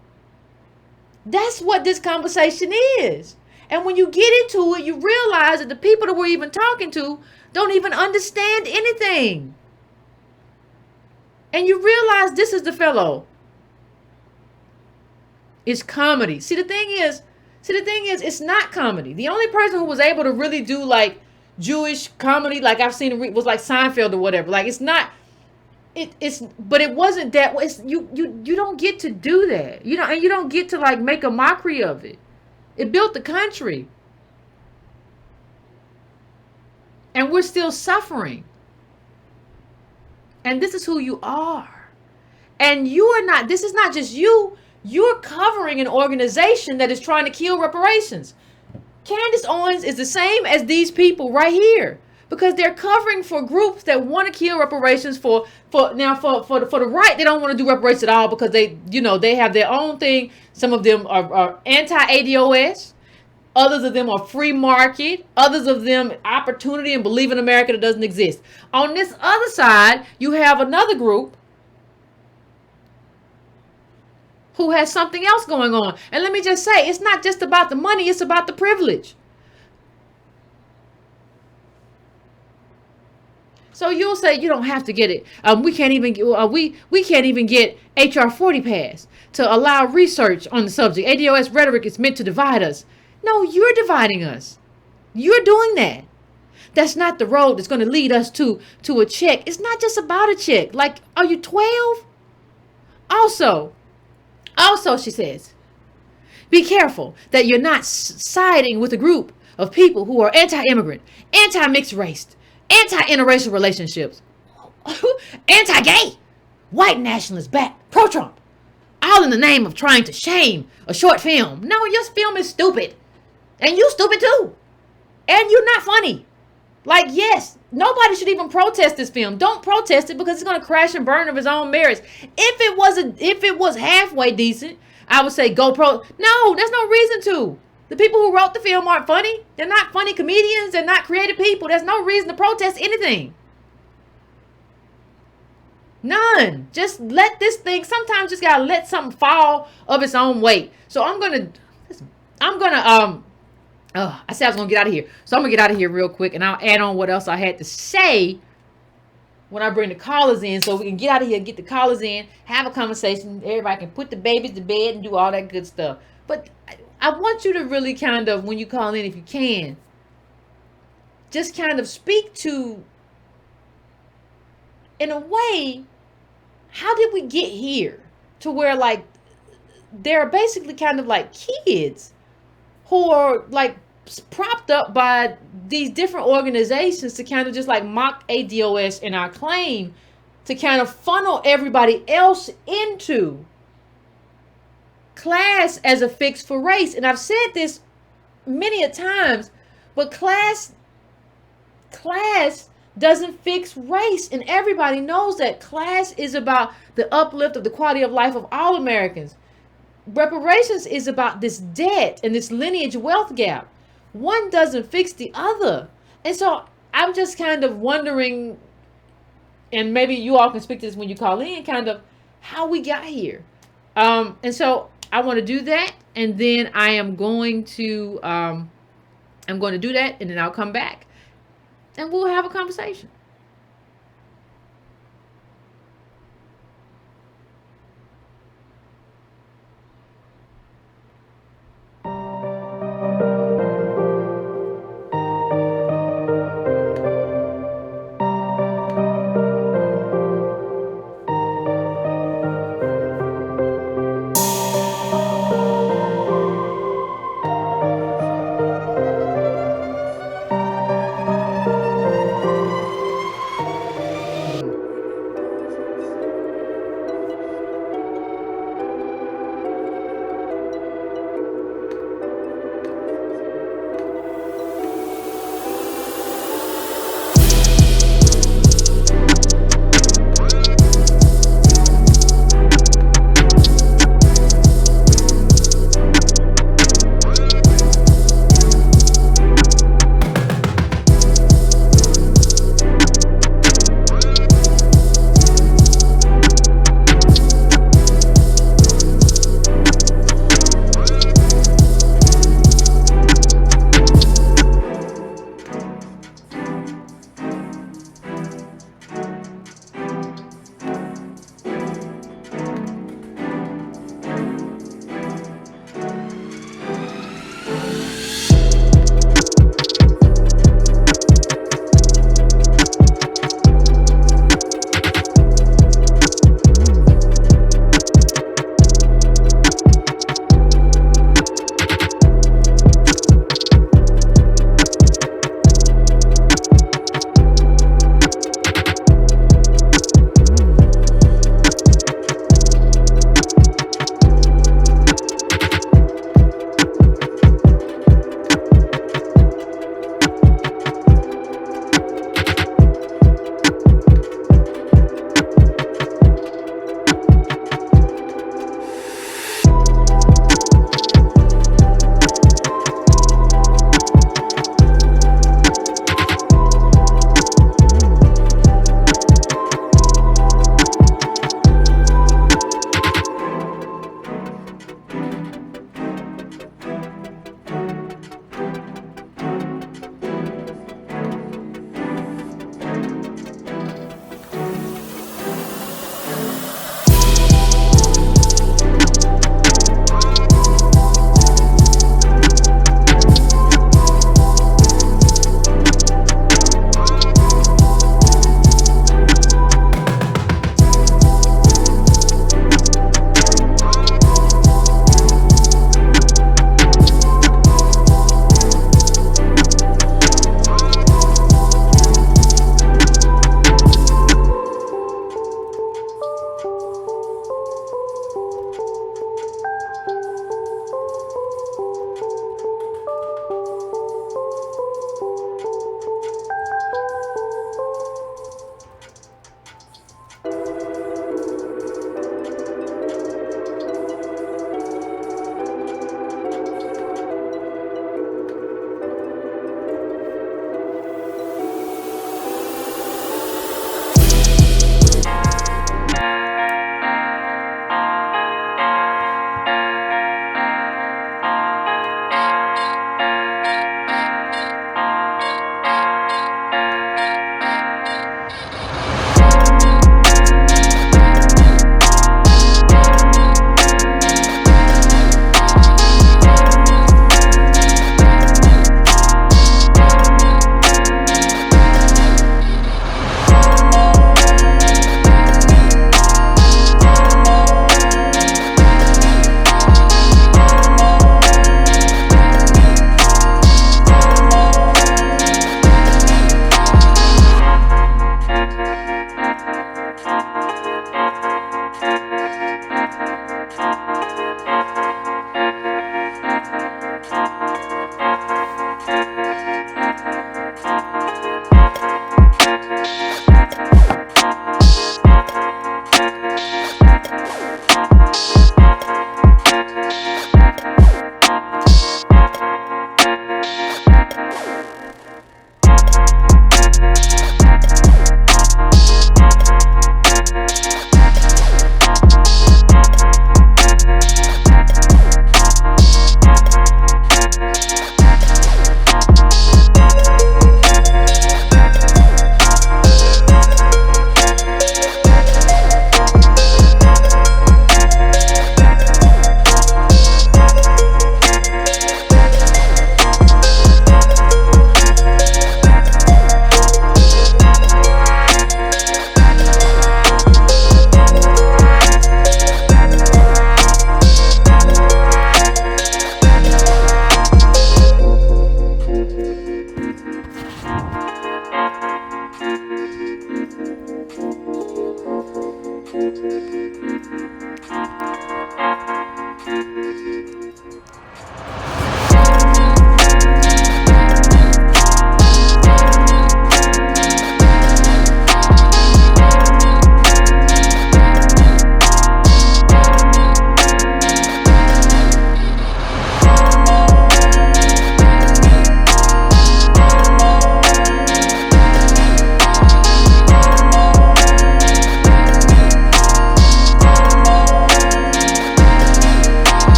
That's what this conversation is. And when you get into it, you realize that the people that we're even talking to don't even understand anything. And you realize this is the fellow. It's comedy. See, the thing is, it's not comedy. The only person who was able to really do like Jewish comedy, like I've seen, was like Seinfeld or whatever. Like it's not. But it wasn't that. You don't get to do that. And you don't get to like make a mockery of it. It built the country, and we're still suffering. And this is who you are. And you are not. This is not just you. You're covering an organization that is trying to kill reparations. Candace Owens is the same as these people right here. Because they're covering for groups that want to kill reparations for the right. They don't want to do reparations at all because they have their own thing. Some of them are anti-ADOS. Others of them are free market. Others of them opportunity and believe in America that doesn't exist. On this other side, you have another group who has something else going on. And let me just say, it's not just about the money. It's about the privilege. So you'll say you don't have to get it. We can't even get HR 40 passed to allow research on the subject. ADOS rhetoric is meant to divide us. No, you're dividing us. You're doing that. That's not the road that's going to lead us to a check. It's not just about a check. Like, are you 12? Also, she says, be careful that you're not siding with a group of people who are anti-immigrant, anti-mixed race, anti-interracial relationships, anti-gay, white nationalists back, pro-Trump, all in the name of trying to shame a short film. No, your film is stupid. And you stupid too. And you're not funny. Like, yes, nobody should even protest this film. Don't protest it because it's going to crash and burn of its own merits. If it was halfway decent, I would say go pro. No, there's no reason to. The people who wrote the film aren't funny. They're not funny comedians. They're not creative people. There's no reason to protest anything. None. Just let this thing, sometimes just gotta let something fall of its own weight. So I said I was gonna get out of here. So I'm gonna get out of here real quick and I'll add on what else I had to say when I bring the callers in, so we can get out of here, get the callers in, have a conversation. Everybody can put the babies to bed and do all that good stuff. But I want you to really kind of, when you call in, if you can, just kind of speak to, in a way, how did we get here to where, like, they're basically kind of like kids who are like propped up by these different organizations to kind of just like mock ADOS and our claim, to kind of funnel everybody else into class as a fix for race. And I've said this many a times, but class doesn't fix race, and everybody knows that. Class is about the uplift of the quality of life of all Americans. Reparations is about this debt and this lineage wealth gap. One doesn't fix the other. And so I'm just kind of wondering, and maybe you all can speak to this when you call in, kind of how we got here. And so I want to do that, and then I'm going to do that, and then I'll come back and we'll have a conversation.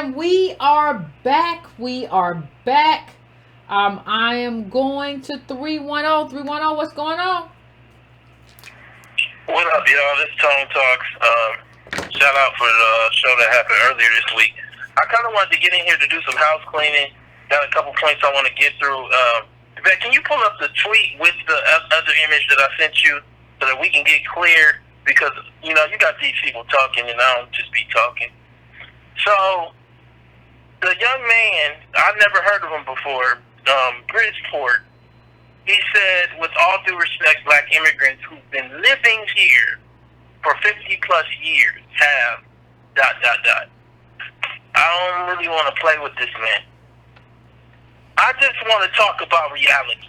fam, we are back. We are back. I am going to 310. 310, what's going on? What up, y'all? This Tone Talks. Shout out for the show that happened earlier this week. I kind of wanted to get in here to do some house cleaning. Got a couple points I want to get through. Yvette, can you pull up the tweet with the other image that I sent you so that we can get clear? Because, you got these people talking, and I don't just be talking. So, the young man, I've never heard of him before, Bridgeport, he said, with all due respect, black immigrants who've been living here for 50 plus years have ... I don't really want to play with this man. I just want to talk about reality.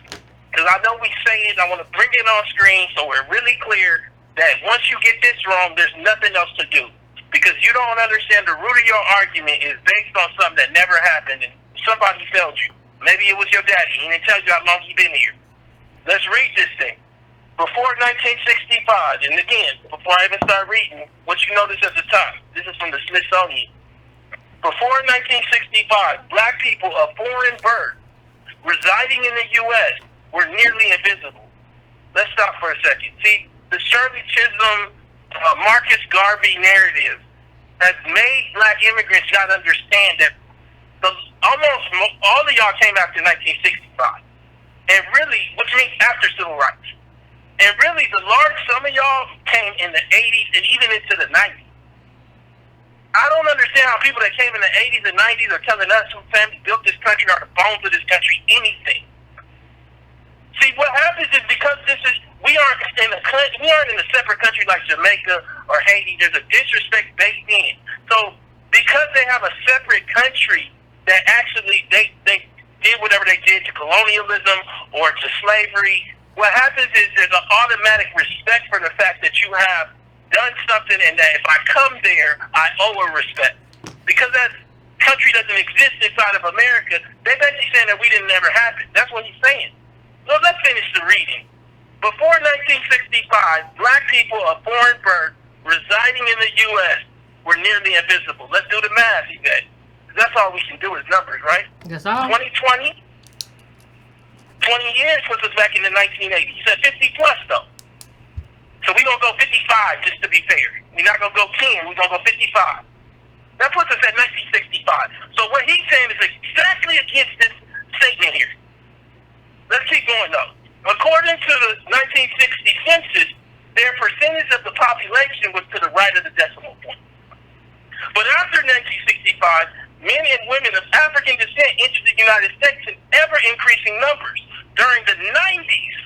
Because I know we say it, I want to bring it on screen so we're really clear that once you get this wrong, there's nothing else to do. Because you don't understand the root of your argument is based on something that never happened and somebody failed you. Maybe it was your daddy. He didn't tell you how long he's been here. Let's read this thing. Before 1965, and again, before I even start reading, what you notice at the top, this is from the Smithsonian. Before 1965, black people of foreign birth residing in the U.S. were nearly invisible. Let's stop for a second. See, the Shirley Chisholm, Marcus Garvey narrative has made black immigrants not understand that almost all of y'all came after 1965. And really, which means after civil rights. And really, some of y'all came in the 80s and even into the 90s. I don't understand how people that came in the 80s and 90s are telling us who family built this country or the bones of this country anything. See, what happens is because we aren't in a separate country like Jamaica or Haiti. There's a disrespect baked in. So because they have a separate country that actually they did whatever they did to colonialism or to slavery, what happens is there's an automatic respect for the fact that you have done something and that if I come there, I owe a respect. Because that country doesn't exist inside of America, they're basically saying that we didn't ever happen. That's what he's saying. So let's finish the reading. Before 1965, black people of foreign birth residing in the U.S. were nearly invisible. Let's do the math, Yvette. That's all we can do is numbers, right? That's all. 2020, 20 years puts us back in the 1980s. You said 50 plus, though. So we're going to go 55 just to be fair. We're not going to go 10. We're going to go 55. That puts us at 1965. So what he's saying is exactly against this statement here. Let's keep going, though. According to the 1960 census, their percentage of the population was to the right of the decimal point. But after 1965, men and women of African descent entered the United States in ever-increasing numbers. During the 90s,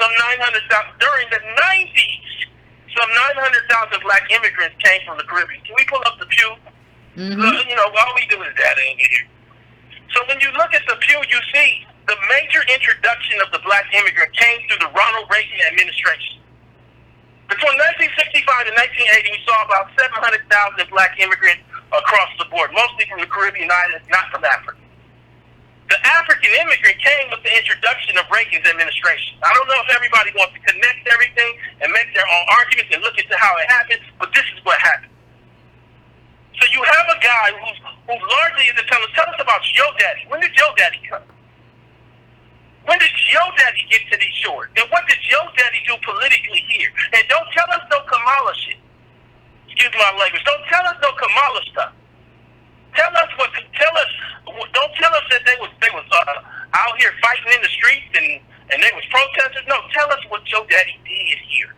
some 900,000 black immigrants came from the Caribbean. Can we pull up the Pew? Mm-hmm. All we do is data in here. So when you look at the Pew, you see the major introduction of the black immigrant came through the Ronald Reagan administration. Between 1965 and 1980, we saw about 700,000 black immigrants across the board, mostly from the Caribbean islands, not from Africa. The African immigrant came with the introduction of Reagan's administration. I don't know if everybody wants to connect everything and make their own arguments and look into how it happened, but this is what happened. So you have a guy who largely is telling us, tell us about your daddy. When did your daddy come? When did your daddy get to these shores? And what did your daddy do politically here? And don't tell us no Kamala shit. Excuse my language. Don't tell us no Kamala stuff. Don't tell us that they was out here fighting in the streets and they was protesters. No, tell us what your daddy did here.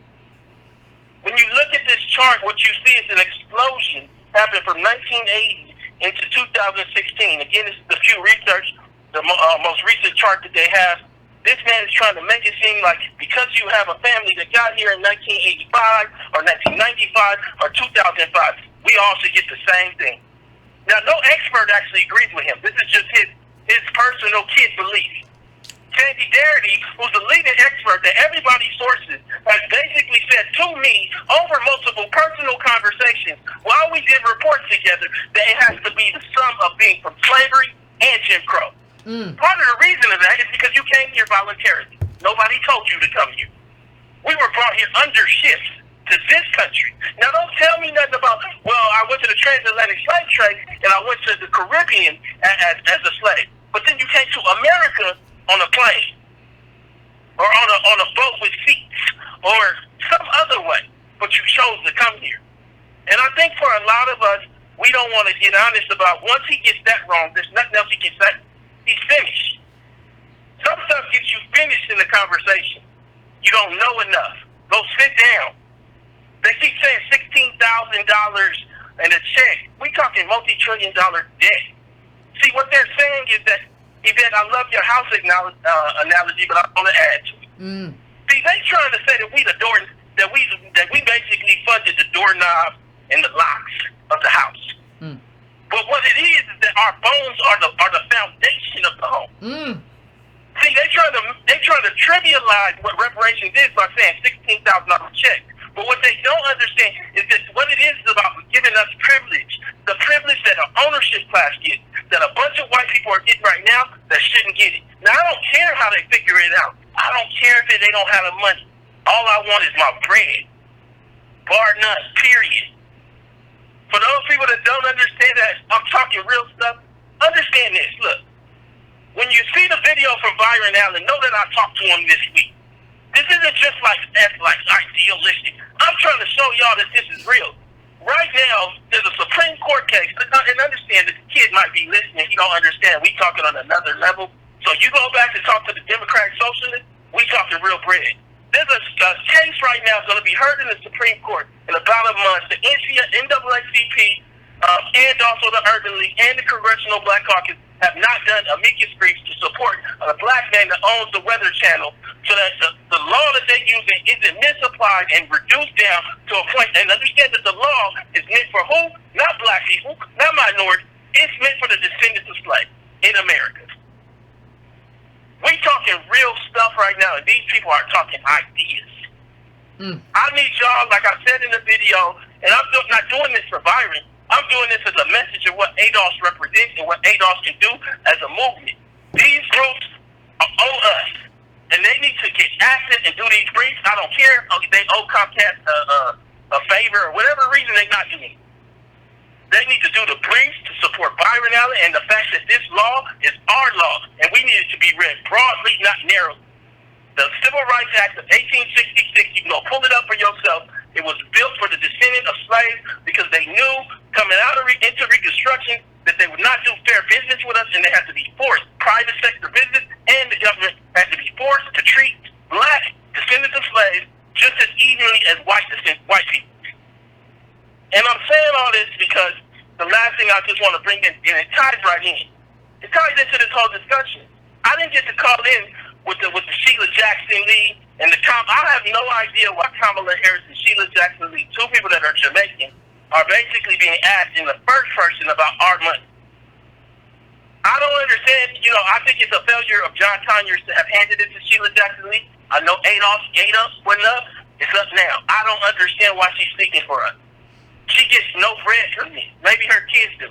When you look at this chart, what you see is an explosion happened from 1980 into 2016. Again, this is the Pew Research, the most recent chart that they have. This man is trying to make it seem like because you have a family that got here in 1985 or 1995 or 2005, we all should get the same thing. Now, no expert actually agrees with him. This is just his personal kid belief. Sandy Darity, who's the leading expert that everybody sources, has basically said to me over multiple personal conversations while we did reports together that it has to be the sum of being from slavery and Jim Crow. Part of the reason of that is because you came here voluntarily. Nobody told you to come here. We were brought here under shifts. to this country. Now, don't tell me nothing about, well, I went to the transatlantic slave trade and I went to the Caribbean as a slave. But then you came to America on a plane or on a boat with seats or some other way. But you chose to come here. And I think for a lot of us, we don't want to get honest about once he gets that wrong, there's nothing else he can say. He's finished. Some stuff gets you finished in the conversation. You don't know enough. Go sit down. They keep saying $16,000 in a check. We talking multi-trillion-dollar debt. See, what they're saying is that, Yvette, I love your house analogy, but I want to add to it. See, they trying to say that we basically funded the doorknob and the locks of the house. But what it is that our bones are the foundation of the home. See, they trying to trivialize what reparations is by saying $16,000 check. But what they don't understand is that what it is about giving us privilege, the privilege that an ownership class gets, that a bunch of white people are getting right now that shouldn't get it. Now, I don't care how they figure it out. I don't care if they don't have the money. All I want is my bread. Bar none, period. For those people that don't understand that, I'm talking real stuff. Understand this. Look, when you see the video from Byron Allen, know that I talked to him this week. This isn't just like idealistic. I'm trying to show y'all that this is real. Right now, there's a Supreme Court case, and understand that the kid might be listening. He don't understand. We talking on another level. So you go back and talk to the Democratic Socialists, we talking real bread. There's a case right now that's going to be heard in the Supreme Court in about a month. The NAACP and also the Urban League and the Congressional Black Caucus have not done amicus briefs to support a black man that owns the Weather Channel, so that the law that they're using isn't misapplied and reduced down to a point. And understand that the law is meant for who? Not black people, not minorities. It's meant for the descendants of slaves in America. We talking real stuff right now, and these people are talking ideas. I need y'all, like I said in the video, and I'm not doing this for Byron. I'm doing this as a message of what ADOS represents and what ADOS can do as a movement. These groups owe us, and they need to get active and do these briefs. I don't care if they owe Comcast a favor or whatever reason they're not doing it. They need to do the briefs to support Byron Allen and the fact that this law is our law, and we need it to be read broadly, not narrowly. The Civil Rights Act of 1866, you can go pull it up for yourself. It was built for the descendant of slaves because they knew coming out of into Reconstruction that they would not do fair business with us, and they had to be forced. Private sector business and the government had to be forced to treat black descendants of slaves just as evenly as white people. And I'm saying all this because the last thing I just want to bring in, and it ties right in. It ties into this whole discussion. I didn't get to call in with the Sheila Jackson Lee and I have no idea why Kamala Harris and Sheila Jackson Lee, two people that are Jamaican, are basically being asked in the first person about our money. I don't understand. I think it's a failure of John Conyers to have handed it to Sheila Jackson Lee. I know ADOS wasn't up. It's up now. I don't understand why she's speaking for us. She gets no bread from me. Maybe her kids do,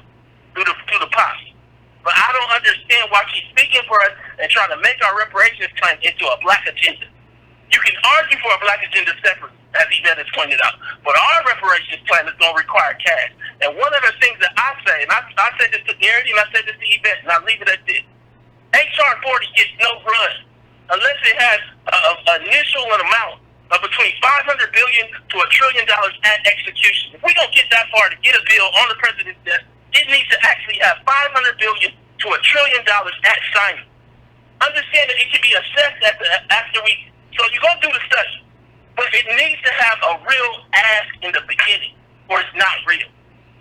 through the posse. But I don't understand why she's speaking for us and trying to make our reparations claim into a black agenda. You can argue for a black agenda separately, as Yvette has pointed out. But our reparations plan is going to require cash. And one of the things that I say, and I said this to Gary and I said this to Yvette, and I'll leave it at this. H.R. 40 gets no run unless it has an initial amount of between $500 billion to $1 trillion at execution. If we don't get that far to get a bill on the president's desk, it needs to actually have $500 billion to $1 trillion at signing. Understand that it can be assessed after we. So you're going to do the study, but it needs to have a real ask in the beginning, or it's not real.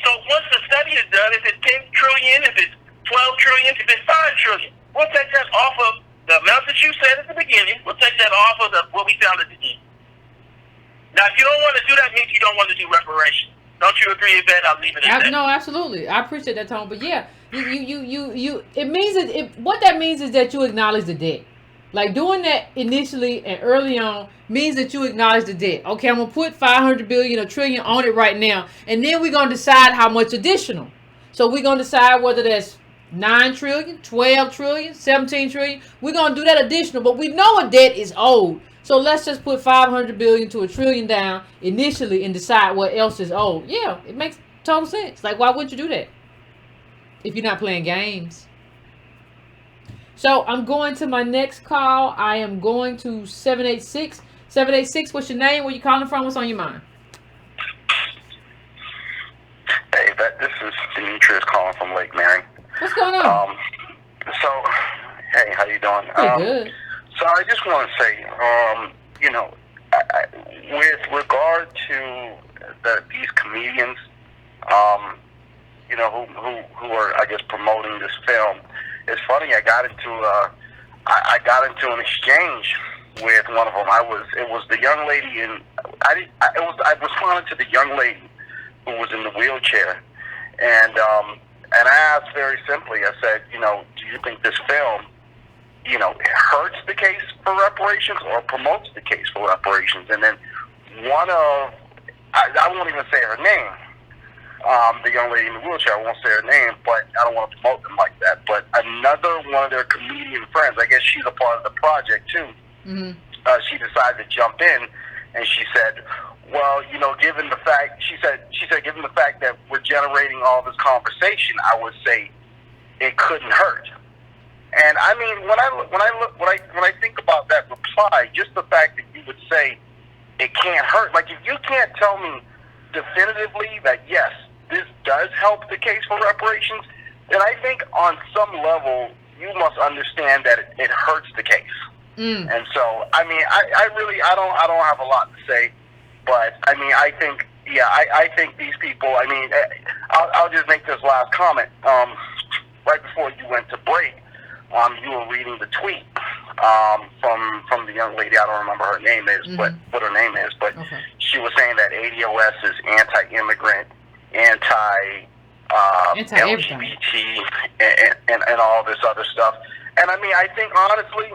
So once the study is done, if it's 10 trillion, if it's 12 trillion, if it's 5 trillion, we'll take that off of the amount that you said at the beginning. We'll take that off of what we found at the end. Now, if you don't want to do that, means you don't want to do reparations. Don't you agree, Yvette? I'll leave it at that. No, absolutely. I appreciate that, Tom. But yeah, it means what that means is that you acknowledge the debt. Like doing that initially and early on means that you acknowledge the debt. Okay, I'm gonna put 500 billion or trillion on it right now, and then we're gonna decide how much additional. So we're gonna decide whether that's 9 trillion, 12 trillion, 17 trillion. We're gonna do that additional, but we know a debt is owed. So let's just put 500 billion to $1 trillion down initially and decide what else is owed. Yeah, it makes total sense. Like, why wouldn't you do that if you're not playing games? So I'm going to my next call. I am going to 786. 786, what's your name? Where you calling from? What's on your mind? Hey, Yvette, this is Demetrius calling from Lake Mary. What's going on? Hey, how you doing? Pretty good. So I just want to say, with regard to these comedians, who are, I guess, promoting this film, it's funny. I got into an exchange with one of them. It was the young lady, and I responded to the young lady who was in the wheelchair, and I asked very simply. I said, do you think this film, hurts the case for reparations or promotes the case for reparations? And then I won't even say her name. The young lady in the wheelchair, I won't say her name, but I don't want to promote them like that. But another one of their comedian friends, I guess she's a part of the project too. Mm-hmm. She decided to jump in, and she said, "Well, given the fact," she said, given the fact that we're generating all this conversation, I would say it couldn't hurt. And I mean, when I think about that reply, just the fact that you would say it can't hurt, like if you can't tell me definitively that yes, this does help the case for reparations, then I think on some level you must understand that it hurts the case. And so, I mean, I don't have a lot to say, but I mean, I think these people. I mean, I'll just make this last comment. Right before you went to break, you were reading the tweet from the young lady. I don't remember her name is, but what her name is. But she was saying that ADOS is anti-immigrant, LGBT, and all this other stuff. And I mean, I think honestly,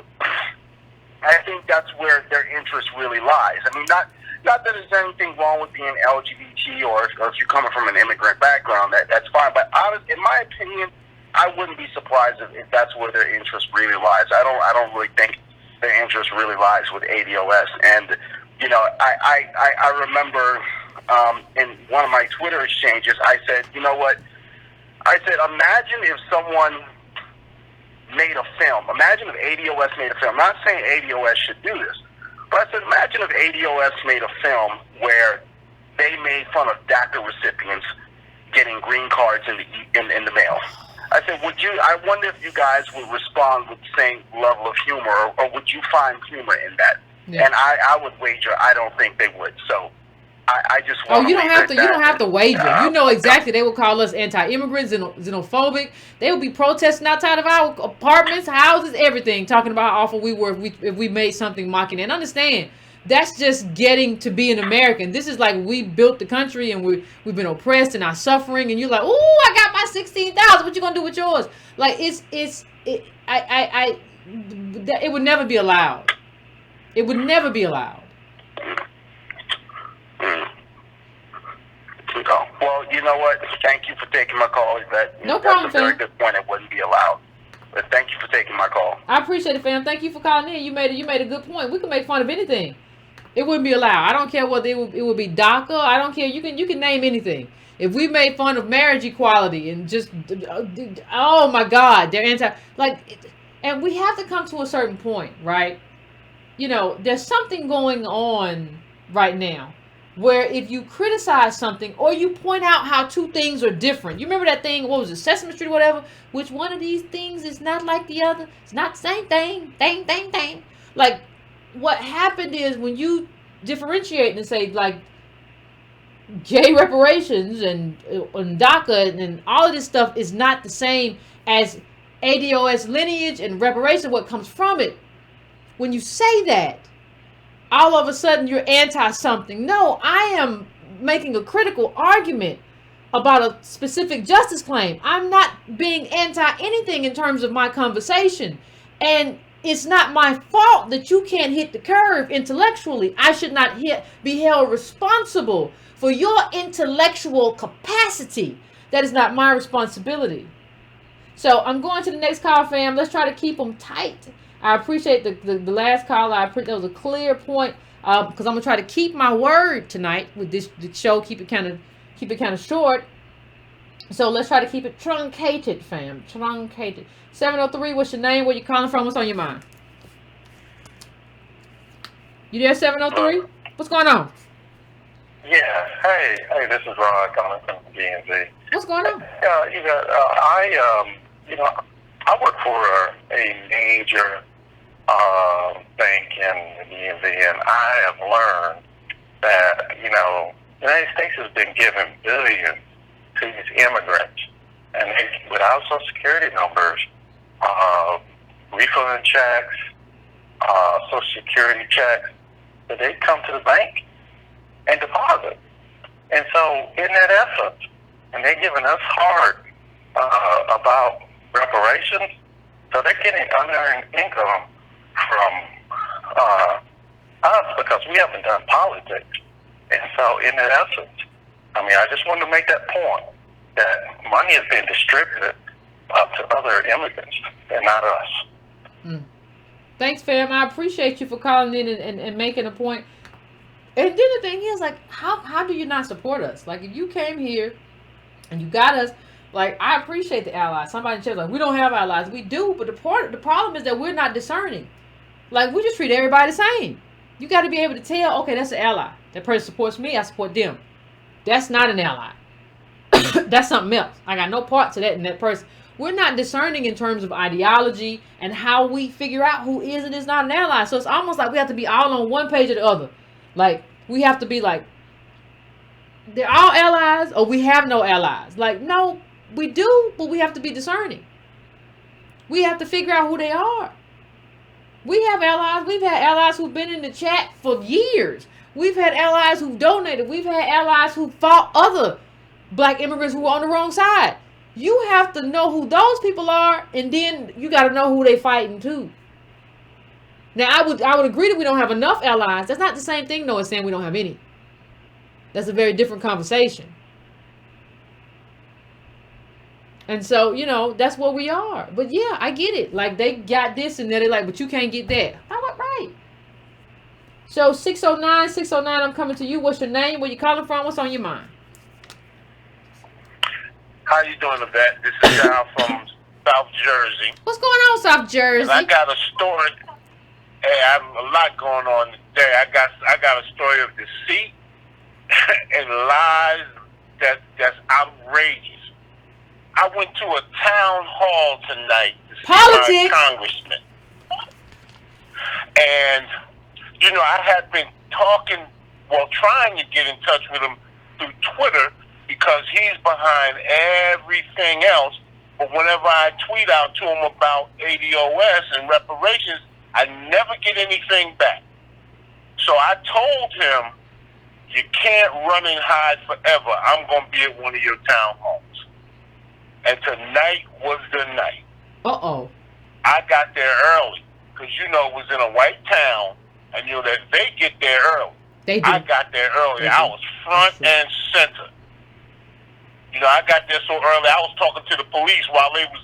that's where their interest really lies. I mean, not that there's anything wrong with being LGBT or if you're coming from an immigrant background, that's fine. But honestly, in my opinion, I wouldn't be surprised if that's where their interest really lies. I don't really think their interest really lies with ADOS. And I remember in one of my Twitter exchanges, I said, you know what? I said, imagine if someone made a film. Imagine if ADOS made a film. I'm not saying ADOS should do this, but I said, imagine if ADOS made a film where they made fun of DACA recipients getting green cards in the mail. I said, I wonder if you guys would respond with the same level of humor, or would you find humor in that? Yeah. And I would wager I don't think they would. So I just want you don't have to wager. You know exactly. They would call us anti-immigrant, xenophobic. They would be protesting outside of our apartments, houses, everything, talking about how awful we were if we made something mocking it. And understand, that's just getting to be an American. This is like we built the country and we've been oppressed and are suffering. And you're like, oh, I got my 16,000. What you gonna do with yours? Like it would never be allowed. It would never be allowed. Well, you know what? Thank you for taking my call, Yvette. No problem, That's a very good point. It wouldn't be allowed. But thank you for taking my call. I appreciate it, fam. Thank you for calling in. You made a good point. We can make fun of anything. It wouldn't be allowed. I don't care whether it would be DACA. I don't care. You can name anything. If we made fun of marriage equality and just, oh my God, they're and we have to come to a certain point, right? There's something going on right now where if you criticize something or you point out how two things are different. You remember that thing, what was it, Sesame Street or whatever? Which one of these things is not like the other? It's not the same thing. Thing. Like, what happened is when you differentiate and say, like, gay reparations and DACA and all of this stuff is not the same as ADOS lineage and reparation, what comes from it. When you say that, all of a sudden you're anti-something. No, I am making a critical argument about a specific justice claim. I'm not being anti-anything in terms of my conversation. And it's not my fault that you can't hit the curve intellectually. I should not be held responsible for your intellectual capacity. That is not my responsibility. So I'm going to the next call, fam. Let's try to keep them tight. I appreciate the last call. That was a clear point because I'm gonna try to keep my word tonight with this show. Keep it kind of short. So let's try to keep it truncated, fam. Truncated. 703. What's your name? Where you calling from? What's on your mind? You there, 703? What's going on? Yeah. Hey, this is Rod calling from DMV. What's going on? I work for a major bank in the DMV, and I have learned that, the United States has been giving billions to these immigrants, and they, without Social Security numbers, refund checks, Social Security checks, that they come to the bank and deposit. And so, in that effort, and they're giving us hard about reparations, so they're getting unearned income from us because we haven't done politics. And so, in that essence, I just wanted to make that point that money is being distributed to other immigrants and not us. Mm. Thanks, fam. I appreciate you for calling in and making a point. And then the thing is, like, how do you not support us? Like, if you came here and you got us, like, I appreciate the allies. Somebody says, like, we don't have allies. We do, but the problem is that we're not discerning. Like, we just treat everybody the same. You got to be able to tell, okay, that's an ally. That person supports me, I support them. That's not an ally. That's something else. I got no part to that in that person. We're not discerning in terms of ideology and how we figure out who is and is not an ally. So it's almost like we have to be all on one page or the other. Like, we have to be like, they're all allies or we have no allies. Like, no, we do, but we have to be discerning. We have to figure out who they are. We have allies. We've had allies who've been in the chat for years. We've had allies who've donated. We've had allies who fought other black immigrants who were on the wrong side. You have to know who those people are, and then you got to know who they fighting too. Now, I would agree that we don't have enough allies. That's not the same thing, though, as saying we don't have any. That's a very different conversation. And so, that's where we are. But yeah, I get it. Like, they got this and then they're like, but you can't get that. Right. So 609, I'm coming to you. What's your name? Where you calling from? What's on your mind? How you doing, Yvette? This is John from South Jersey. What's going on, South Jersey? And I got a story. Hey, I have a lot going on today. I got a story of deceit and lies that's outrageous. I went to a town hall tonight to see my congressman. And, I had been trying to get in touch with him through Twitter because he's behind everything else. But whenever I tweet out to him about ADOS and reparations, I never get anything back. So I told him, you can't run and hide forever. I'm going to be at one of your town halls. And tonight was the night. Uh-oh. I got there early because, it was in a white town, and, that they get there early. They do. I got there early. I was front and center. I got there so early, I was talking to the police while they was,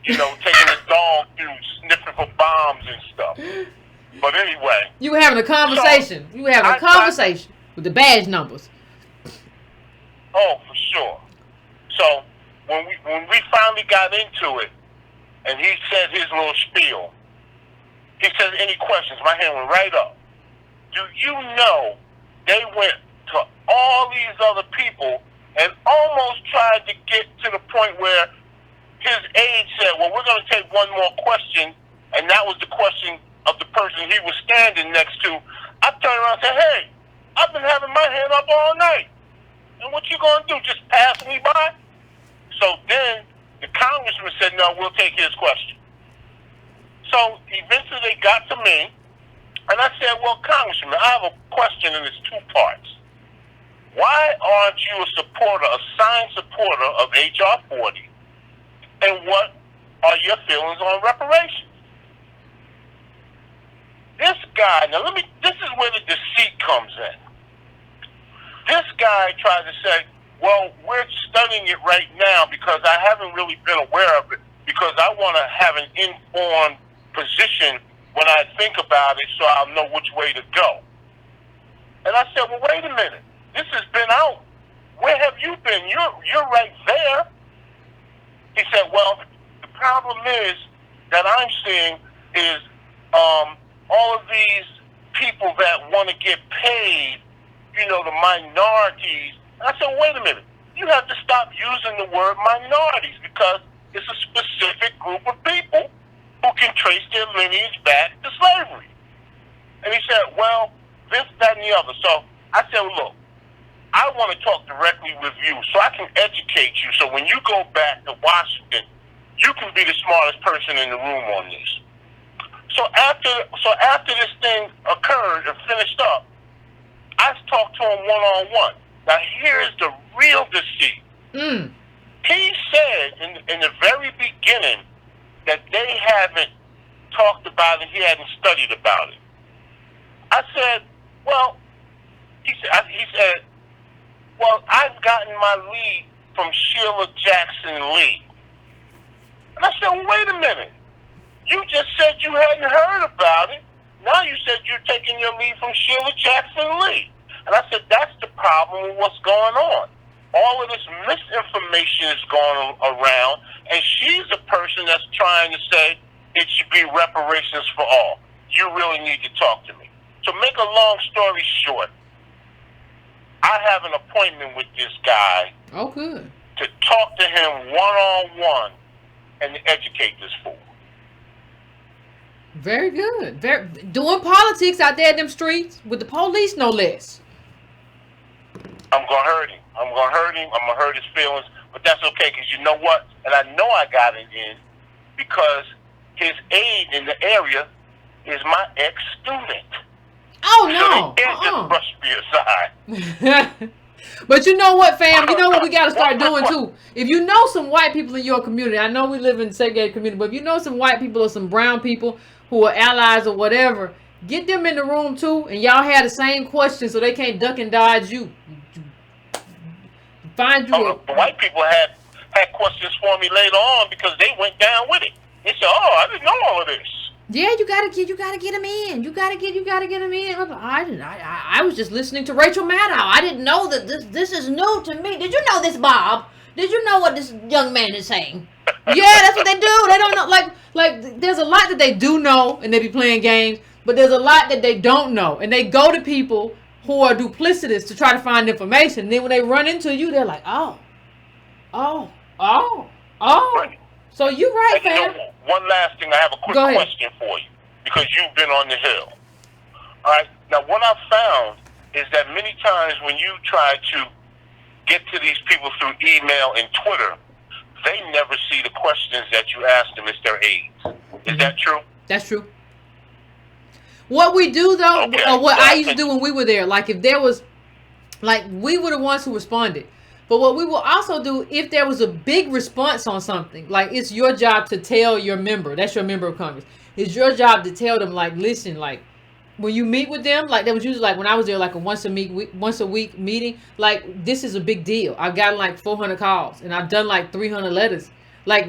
taking the dog through, sniffing for bombs and stuff. But anyway. You were having a conversation. So you were having a conversation with the badge numbers. Oh, for sure. So, when we finally got into it, and he said his little spiel, he said, any questions? My hand went right up. Do you know they went to all these other people and almost tried to get to the point where his aide said, well, we're going to take one more question, and that was the question of the person he was standing next to. I turned around and said, hey, I've been having my hand up all night. And what you going to do, just pass me by? So then the congressman said, no, we'll take his question. So eventually they got to me, and I said, well, Congressman, I have a question, and it's two parts. Why aren't you a signed supporter of H.R. 40? And what are your feelings on reparations? This guy, this is where the deceit comes in. This guy tried to say, well, we're studying it right now because I haven't really been aware of it because I want to have an informed position when I think about it, so I'll know which way to go. And I said, well, wait a minute. This has been out. Where have you been? You're right there. He said, well, the problem is that I'm seeing is all of these people that want to get paid, you know, the minorities. And I said, wait a minute. You have to stop using the word minorities because it's a specific group of people who can trace their lineage back to slavery. And he said, well, this, that, and the other. So I said, well, look, I want to talk directly with you so I can educate you. So when you go back to Washington, you can be the smartest person in the room on this. So after this thing occurred and finished up, I talked to him one-on-one. Now here's the real deceit. He said in the very beginning that they haven't talked about it, he hadn't studied about it. I said, well, he said, well, I've gotten my lead from Sheila Jackson Lee. And I said, well, wait a minute. You just said you hadn't heard about it. Now you said you're taking your lead from Sheila Jackson Lee. And I said, that's the problem with what's going on. All of this misinformation is going around, and she's a person that's trying to say it should be reparations for all. You really need to talk to me. To make a long story short, I have an appointment with this guy. Oh, good. To talk to him one-on-one and to educate this fool. Very good. Doing politics out there in them streets with the police, no less. I'm going to hurt him. I'm going to hurt his feelings. But that's okay, because you know what? And I know I got it in because his aide in the area is my ex-student. Oh, no. So they can't just brush me aside. But you know what, fam? You know what we got to start doing, too? If you know some white people in your community, I know we live in a segregated community, but if you know some white people or some brown people who are allies or whatever, get them in the room, too, and y'all have the same questions so they can't duck and dodge you. Find you the white people had questions for me later on because they went down with it. They said, "Oh, I didn't know all of this." Yeah, you gotta get them in. You gotta get them in. I was just listening to Rachel Maddow. I didn't know that this is new to me. Did you know this, Bob? Did you know what this young man is saying? Yeah, that's what they do. They don't know. Like there's a lot that they do know, and they be playing games. But there's a lot that they don't know, and they go to people who are duplicitous to try to find information. And then when they run into you, they're like, oh. Right. So you're right, and fam. you know, one last thing, I have a quick question for you, because you've been on the Hill. All right. Now, what I've found is that many times when you try to get to these people through email and Twitter, they never see the questions that you ask them as their aides. Is that true? That's true. What we do, though, or what I used to do when we were there, like if there was, like we were the ones who responded. But what we will also do, if there was a big response on something, like it's your job to tell your member, that's your member of Congress, it's your job to tell them, like, listen, like when you meet with them, like that was usually like when I was there, like a once a week meeting, like this is a big deal. I've gotten like 400 calls and I've done like 300 letters. Like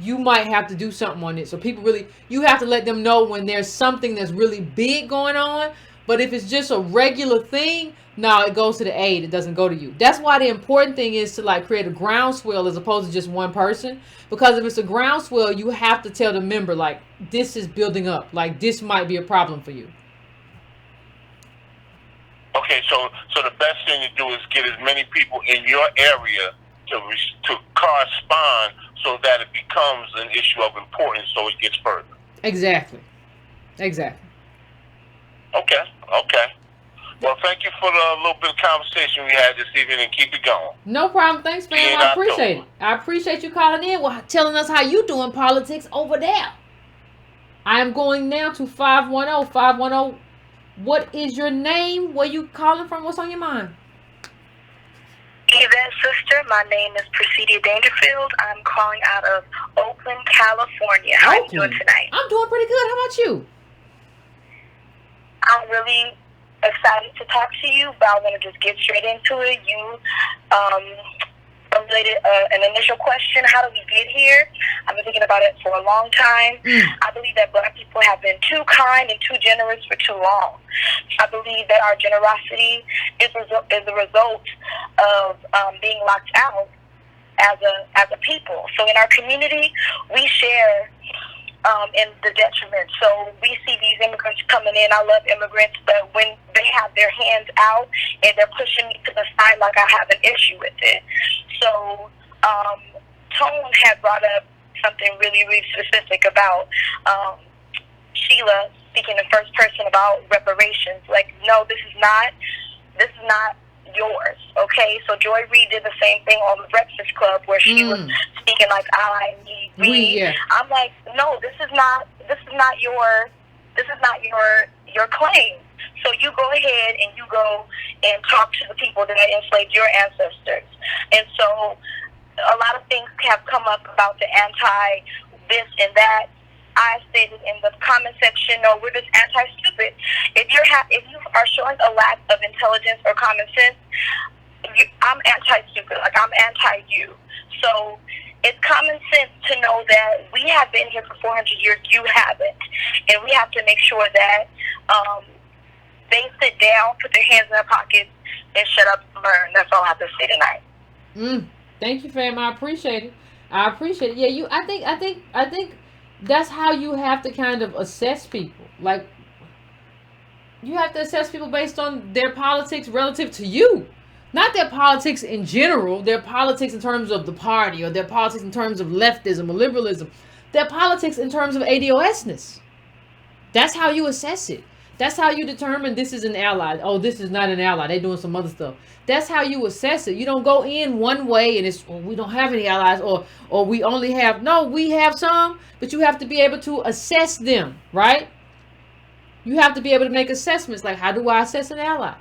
you might have to do something on it. So people really, you have to let them know when there's something that's really big going on. But if it's just a regular thing, no, it goes to the aide. It doesn't go to you. That's why the important thing is to like create a groundswell as opposed to just one person. Because if it's a groundswell, you have to tell the member, like, this is building up. Like, this might be a problem for you. Okay, so the best thing to do is get as many people in your area to correspond so that it becomes an issue of importance so it gets further. Exactly. Okay. Well, thank you for the little bit of conversation we had this evening, and keep it going. No problem. Thanks, fam. I appreciate it. I appreciate you calling in, telling us how you doing politics over there. I am going now to 510. 510. What is your name? Where you calling from? What's on your mind? Yvette, sister, my name is Presidia Dangerfield. I'm calling out of Oakland, California. How are you doing tonight? I'm doing pretty good. How about you? I'm really excited to talk to you, but I want to just get straight into it. You formulated an initial question, how do we get here? I've been thinking about it for a long time. I believe believe that Black people have been too kind and too generous for too long. I believe that our generosity is a result of being locked out as a people. So in our community, we share in the detriment. So we see these immigrants coming in. I love immigrants, but when they have their hands out and they're pushing me to the side, like I have an issue with it. So Tone had brought up something really, really specific about Sheila speaking in first person about reparations. Like, no, this is not yours, okay? So Joy Reid did the same thing on the Breakfast Club where she was speaking like I, me, we. Yeah. I'm like, no, this is not your claim. So you go ahead and you go and talk to the people that enslaved your ancestors. And so a lot of things have come up about the anti this and that. I stated in the comment section, no, we're just anti-stupid. If you are showing a lack of intelligence or common sense, I'm anti-stupid. Like, I'm anti-you. So it's common sense to know that we have been here for 400 years. You haven't, and we have to make sure that they sit down, put their hands in their pockets, and shut up and learn. That's all I have to say tonight. Thank you, fam. I appreciate it. Yeah, I think that's how you have to kind of assess people. Like, you have to assess people based on their politics relative to you. Not their politics in general, their politics in terms of the party, or their politics in terms of leftism or liberalism. Their politics in terms of ADOSness. That's how you assess it. That's how you determine this is an ally. Oh, this is not an ally. They're doing some other stuff. That's how you assess it. You don't go in one way and it's, we don't have any allies, or we only have, no, we have some, but you have to be able to assess them, right? You have to be able to make assessments like, how do I assess an ally?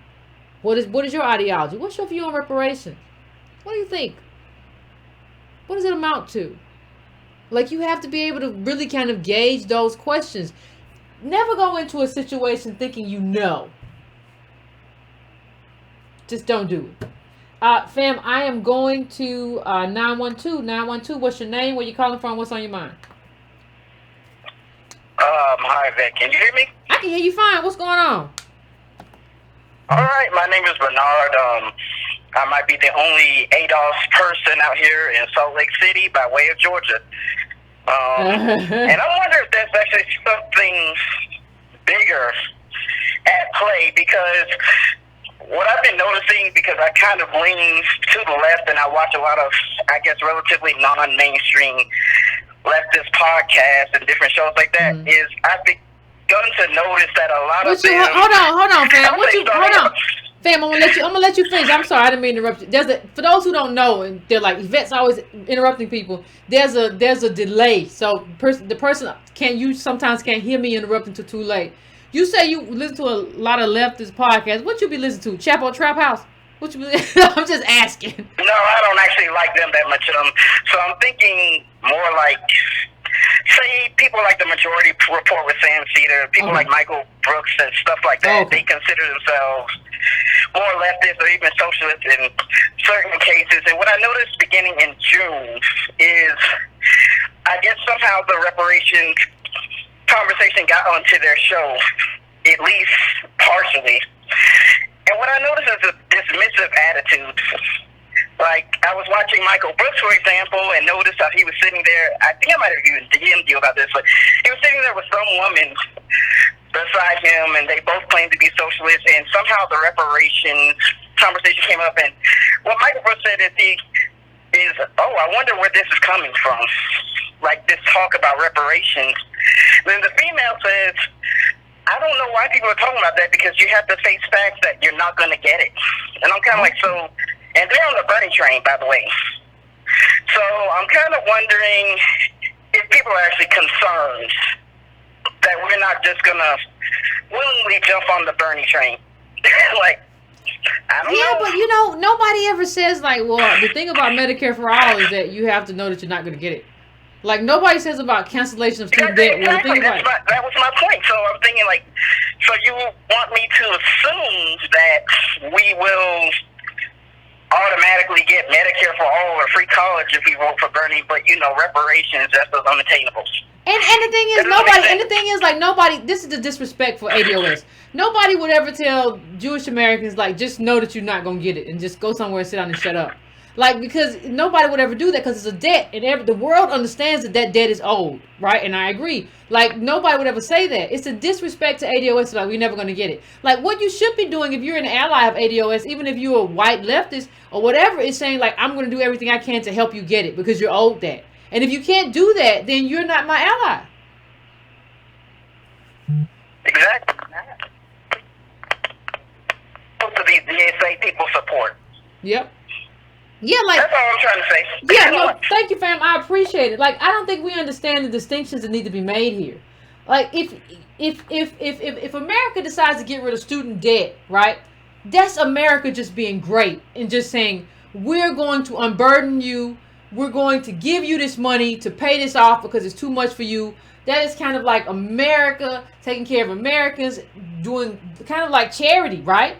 What is your ideology? What's your view on reparations? What do you think? What does it amount to? Like, you have to be able to really kind of gauge those questions. Never go into a situation thinking you know. Just don't do it. Fam, I am going to 912. 912, what's your name? Where you calling from? What's on your mind? Hi, Yvette. Can you hear me? I can hear you fine. What's going on? All right. My name is Bernard. I might be the only ADOS person out here in Salt Lake City by way of Georgia. And I wonder if there's actually something bigger at play, because what I've been noticing, because I kind of lean to the left and I watch a lot of, I guess, relatively non-mainstream leftist podcasts and different shows like that, is I've begun to notice that a lot of them... Hold on, fam. Hold on. Fam, I'm gonna let you finish. I'm sorry, I didn't mean to interrupt you. For those who don't know, and they're like, Yvette's always interrupting people. There's a delay, so the person sometimes can't hear me interrupting till too late. You say you listen to a lot of leftist podcasts. What you be listening to? Chapo Trap House? What you be? I'm just asking. No, I don't actually like them that much. So I'm thinking more like, say, people like the Majority Report with Sam Cedar, people like Michael Brooks and stuff like that. They consider themselves more leftist or even socialist in certain cases. And what I noticed beginning in June is, I guess somehow the reparations conversation got onto their show, at least partially. And what I noticed is a dismissive attitude. Like, I was watching Michael Brooks, for example, and noticed how he was sitting there. I think I might have even DM'd you about this, but he was sitting there with some woman beside him, and they both claimed to be socialists, and somehow the reparations conversation came up, and what Michael Brooks said is, I wonder where this is coming from, like this talk about reparations. Then the female says, I don't know why people are talking about that, because you have to face facts that you're not going to get it. And I'm kind of like, so, and they're on the Bernie train, by the way. So I'm kind of wondering if people are actually concerned that we're not just going to willingly jump on the Bernie train. Like, I don't know. Yeah, but nobody ever says, like, well, the thing about Medicare for All is that you have to know that you're not going to get it. Like, nobody says about cancellation of student debt. Exactly. That was my point. So I'm thinking, like, so you want me to assume that we will automatically get Medicare for all or free college if we vote for Bernie, but reparations, that's unattainable. And the thing is, nobody. And the thing is, like, nobody. This is the disrespect for ADOS. Nobody would ever tell Jewish Americans, like, just know that you're not gonna get it and just go somewhere and sit down and shut up. Like, because nobody would ever do that because it's a debt, and the world understands that debt is owed, right? And I agree. Like, nobody would ever say that. It's a disrespect to ADOS. Like, we're never gonna get it. Like, what you should be doing if you're an ally of ADOS, even if you're a white leftist or whatever, is saying, like, I'm gonna do everything I can to help you get it because you're owed that. And if you can't do that, then you're not my ally. Exactly. The SA people support. Yep. Yeah, like, that's all I'm trying to say. Yeah, no, thank you, fam. I appreciate it. Like, I don't think we understand the distinctions that need to be made here. Like, if America decides to get rid of student debt, right? That's America just being great and just saying, we're going to unburden you. We're going to give you this money to pay this off because it's too much for you. That is kind of like America taking care of Americans, doing kind of like charity, right?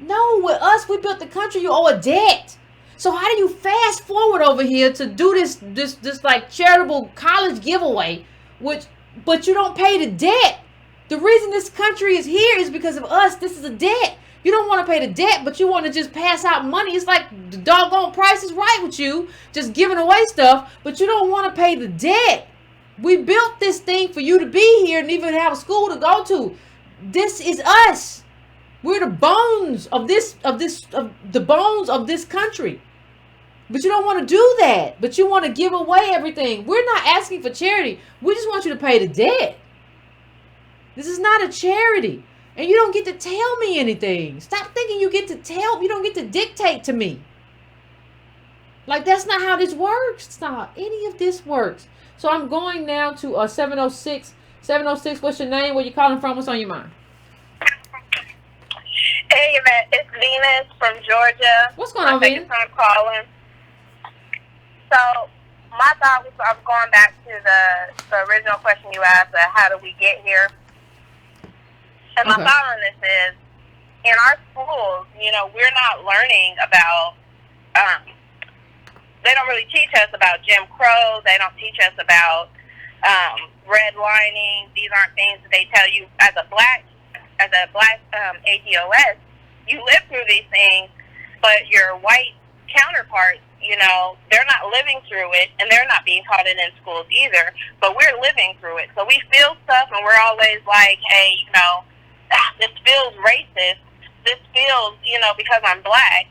No, with us, we built the country. You owe a debt. So how do you fast forward over here to do this like charitable college giveaway, but you don't pay the debt? The reason this country is here is because of us. This is a debt. You don't want to pay the debt, but you want to just pass out money. It's like the doggone Price is Right with you, just giving away stuff, but you don't want to pay the debt. We built this thing for you to be here and even have a school to go to. This is us. We're the bones of the bones of this country. But you don't want to do that. But you want to give away everything. We're not asking for charity. We just want you to pay the debt. This is not a charity. And you don't get to tell me anything. Stop thinking you get to tell. You don't get to dictate to me. Like, that's not how this works. It's not how any of this works. So I'm going now to 706. 706, what's your name? Where you calling from? What's on your mind? Hey, Yvette. It's Venus from Georgia. What's going on, Venus? I'm calling. So, my thought was, I'm going back to the original question you asked, how do we get here? And my thought on this is, in our schools, we're not learning about, they don't really teach us about Jim Crow. They don't teach us about redlining. These aren't things that they tell you as a black ADOS. You live through these things, but your white counterparts, they're not living through it, and they're not being taught it in schools either, but we're living through it. So we feel stuff, and we're always like, hey, this feels racist. This feels, because I'm black.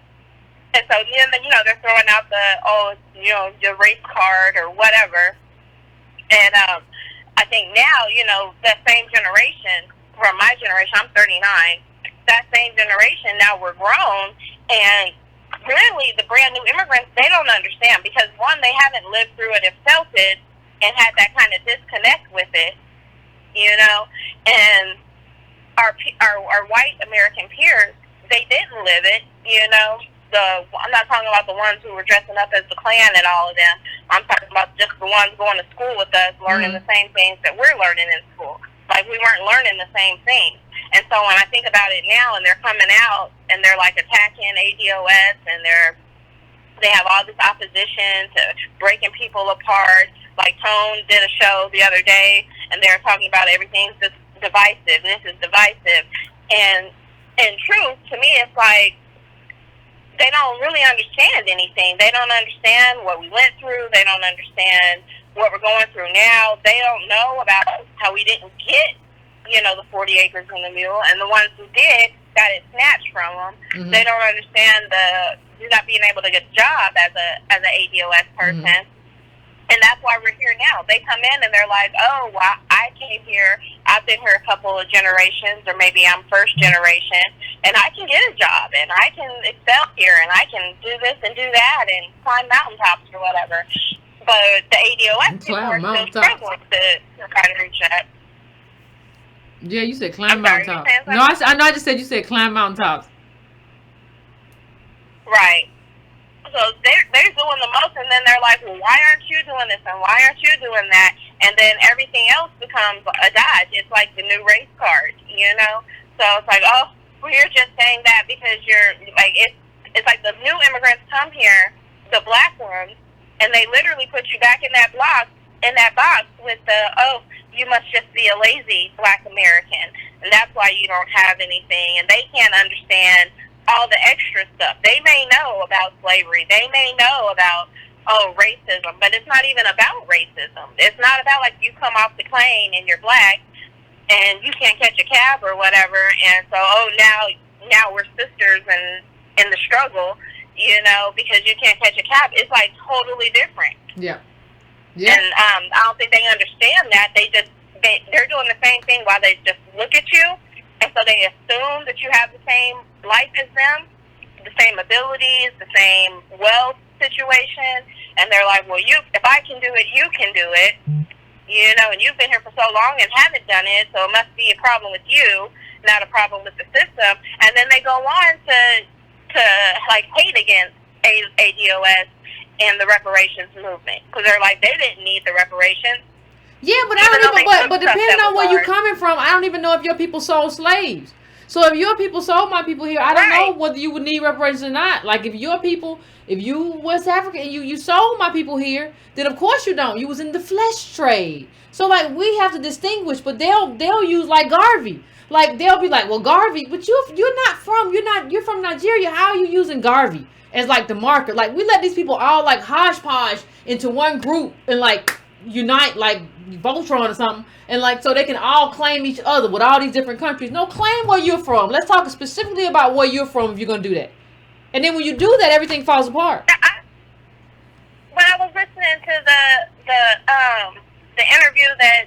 And so, they're throwing out your race card or whatever. And I think now, that same generation, from my generation, I'm 39, that same generation, now we're grown, and really, the brand new immigrants, they don't understand because, one, they haven't lived through it and felt it and had that kind of disconnect with it, and our white American peers, they didn't live it, I'm not talking about the ones who were dressing up as the Klan and all of them. I'm talking about just the ones going to school with us, learning the same things that we're learning in school. Like, we weren't learning the same things. And so when I think about it now, and they're coming out and they're like attacking ADOS, and they have all this opposition to breaking people apart. Like Tone did a show the other day, and they're talking about everything's just divisive. This is divisive. And in truth, to me, it's like they don't really understand anything. They don't understand what we went through. They don't understand what we're going through now. They don't know about how we didn't get the 40 acres and the mule, and the ones who did got it snatched from them. Mm-hmm. They don't understand the not being able to get a job as an ADOS person, and that's why we're here now. They come in and they're like, oh, well, I came here, I've been here a couple of generations, or maybe I'm first generation, and I can get a job, and I can excel here, and I can do this and do that, and climb mountaintops or whatever. But the ADOS people are still struggling to try to reach that. Yeah, you said climb mountaintops. No, I know I just said you said climb mountaintops. Right. So they're doing the most, and then they're like, well, why aren't you doing this, and why aren't you doing that? And then everything else becomes a dodge. It's like the new race card, So it's like, oh, well, you're just saying that because you're, like, it's like the new immigrants come here, the black ones, and they literally put you back in that block in that box with the, oh, you must just be a lazy Black American, and that's why you don't have anything, and they can't understand all the extra stuff. They may know about slavery. They may know about, racism, but it's not even about racism. It's not about, like, you come off the plane and you're Black and you can't catch a cab or whatever, and so, now we're sisters and in the struggle, because you can't catch a cab. It's, like, totally different. Yeah. Yeah. And I don't think they understand that. They're doing the same thing while they just look at you, and so they assume that you have the same life as them, the same abilities, the same wealth situation, and they're like, well, if I can do it, you can do it, and you've been here for so long and haven't done it, so it must be a problem with you, not a problem with the system. And then they go on to like hate against ADOS and the reparations movement, because they're like, they didn't need the reparations. Yeah, but but depending on where you're coming from, I don't even know if your people sold slaves. So if your people sold my people here, I don't know whether you would need reparations or not. Like if your people, if you West Africa and you sold my people here, then of course you don't. You was in the flesh trade. So like we have to distinguish, but they'll use like Garvey. Like they'll be like, well, Garvey, but you're from Nigeria. How are you using Garvey as like the marker? Like we let these people all like hodgepodge into one group and like unite like Voltron or something, and like so they can all claim each other with all these different countries. No, claim where you're from. Let's talk specifically about where you're from if you're gonna do that. And then when you do that, everything falls apart. When I was listening to the interview that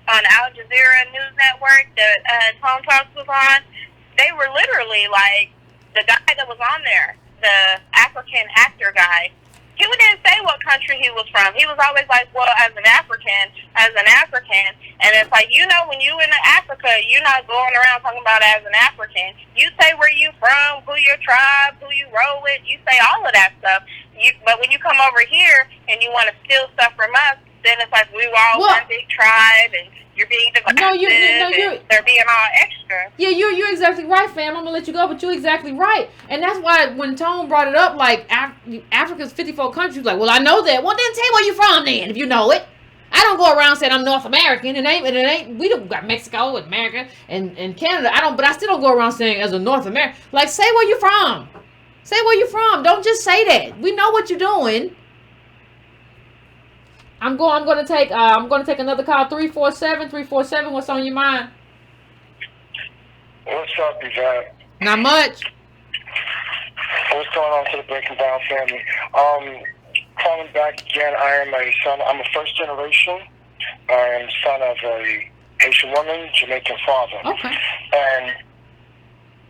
on Al Jazeera News Network that Tone Talks was on, they were literally like, the guy that was on there, the African actor guy, he didn't say what country he was from. He was always like, well, as an African. And it's like, when you in Africa, you're not going around talking about as an African. You say where you from, who your tribe, who you roll with. You say all of that stuff. But when you come over here and you want to steal stuff from us, then it's like we were all one big tribe and you're being divisive. They're being all extra. Yeah, you're exactly right, fam. I'm gonna let you go, but you're exactly right, and that's why when Tone brought it up, like Africa's 54 countries, like, well, I know that. Well, then tell where you're from, then, if you know it. I don't go around saying I'm North American. It ain't. We don't got Mexico and America and Canada. But I still don't go around saying as a North American. Like, say where you're from. Say where you're from. Don't just say that. We know what you're doing. I'm gonna take another call. 347. What's on your mind? What's up, Yvette? Not much. What's going on to the Breaking Down family? Calling back again. I'm a first generation. I am son of a Haitian woman, Jamaican father. Okay.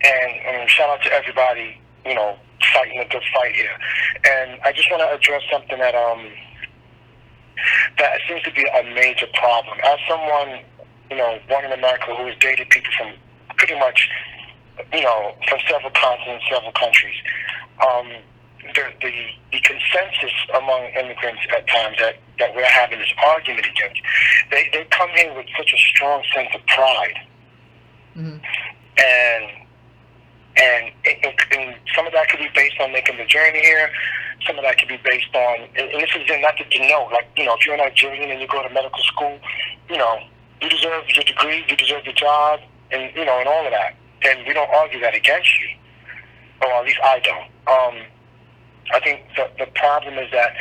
And shout out to everybody, fighting a good fight here. And I just want to address something that seems to be a major problem. As someone, born in America who has dated people from pretty much, from several continents, several countries, the consensus among immigrants at times that we're having this argument against, they come here with such a strong sense of pride. Mm-hmm. And some of that could be based on making the journey here. Some of that could be based on, and this is not to denote, like, if you're a Nigerian and you go to medical school, you deserve your degree, you deserve your job, and, and all of that. And we don't argue that against you. Or at least I don't. I think the problem is that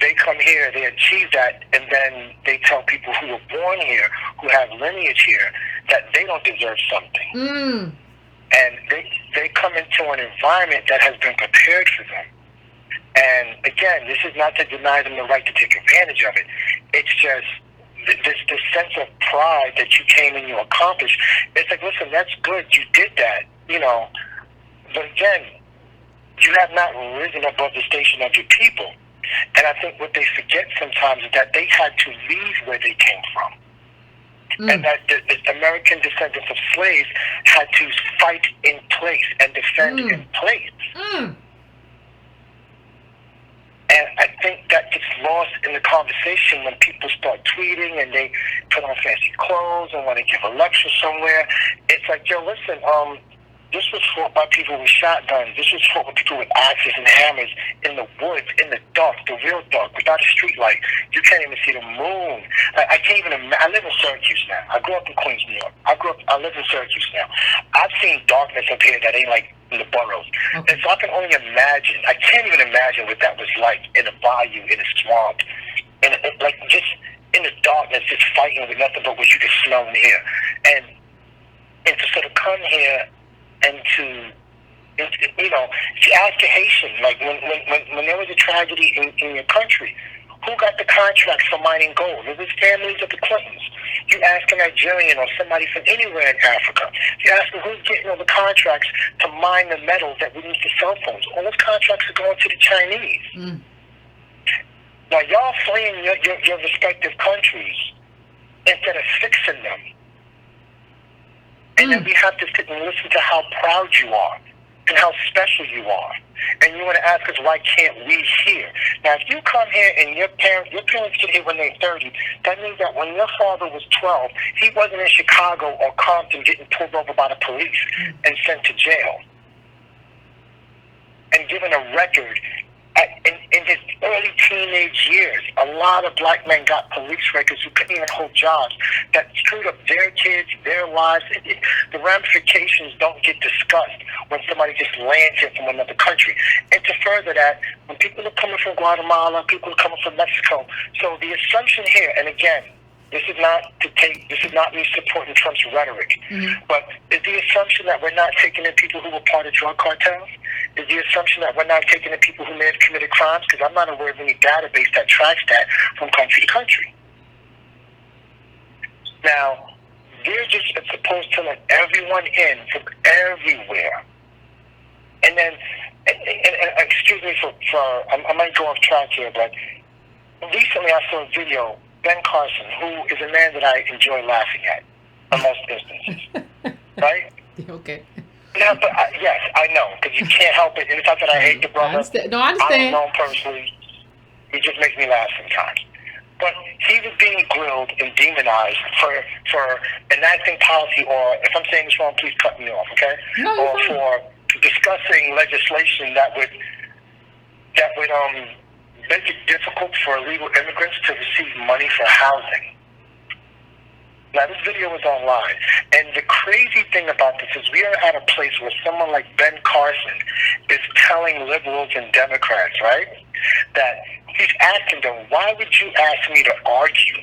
they come here, they achieve that, and then they tell people who were born here, who have lineage here, that they don't deserve something. Mm. And they come into an environment that has been prepared for them. And again, this is not to deny them the right to take advantage of it. It's just this sense of pride that you came and you accomplished. It's like, listen, that's good. You did that, But again, you have not risen above the station of your people. And I think what they forget sometimes is that they had to leave where they came from. Mm. And that the American descendants of slaves had to fight in place and defend in place. Mm. And I think that gets lost in the conversation when people start tweeting and they put on fancy clothes and want to give a lecture somewhere. It's like, yo, listen, This was fought by people with shotguns. This was fought by people with axes and hammers in the woods, in the dark, the real dark, without a street light. You can't even see the moon. I can't even imagine. I live in Syracuse now. I grew up in Queens, New York. I live in Syracuse now. I've seen darkness up here that ain't like in the boroughs. Okay. And so I can only imagine. I can't even imagine what that was like in a bayou, in a swamp, and like just in the darkness, just fighting with nothing but what you can smell and hear. And to sort of come here and to, you know, if you ask a Haitian, like when there was a tragedy in your country, who got the contracts for mining gold? It was families of the Clintons. You ask a Nigerian or somebody from anywhere in Africa, you ask them who's getting all the contracts to mine the metals that we need for cell phones. All those contracts are going to the Chinese. Mm. Now, y'all fleeing your respective countries instead of fixing them. And then we have to sit and listen to how proud you are and how special you are. And you want to ask us, why can't we here? Now, if you come here and your parents get here when they're 30, that means that when your father was 12, he wasn't in Chicago or Compton getting pulled over by the police and sent to jail. And given a record in his early teenage years, a lot of black men got police records who couldn't even hold jobs that screwed up their kids, their lives. The ramifications don't get discussed when somebody just lands here from another country. And to further that, when people are coming from Guatemala, people are coming from Mexico. So the assumption here, and again, this is not me supporting Trump's rhetoric, but is the assumption that we're not taking in people who were part of drug cartels? Is the assumption that we're not taking in people who may have committed crimes? Because I'm not aware of any database that tracks that from country to country. Now, they're just supposed to let everyone in from everywhere. And then, and excuse me for I might go off track here, but recently I saw a video, Ben Carson, who is a man that I enjoy laughing at on most instances, right? Okay. Yeah, but yes, I know, because you can't help it. And it's not that I hate the brother. I understand. I don't know him personally. He just makes me laugh sometimes. But he was being grilled and demonized for enacting policy, or if I'm saying this wrong, please cut me off, okay? No, or for discussing legislation that would make it difficult for illegal immigrants to receive money for housing. Now, this video is online, and the crazy thing about this is we are at a place where someone like Ben Carson is telling liberals and Democrats, right, that he's asking them, why would you ask me to argue,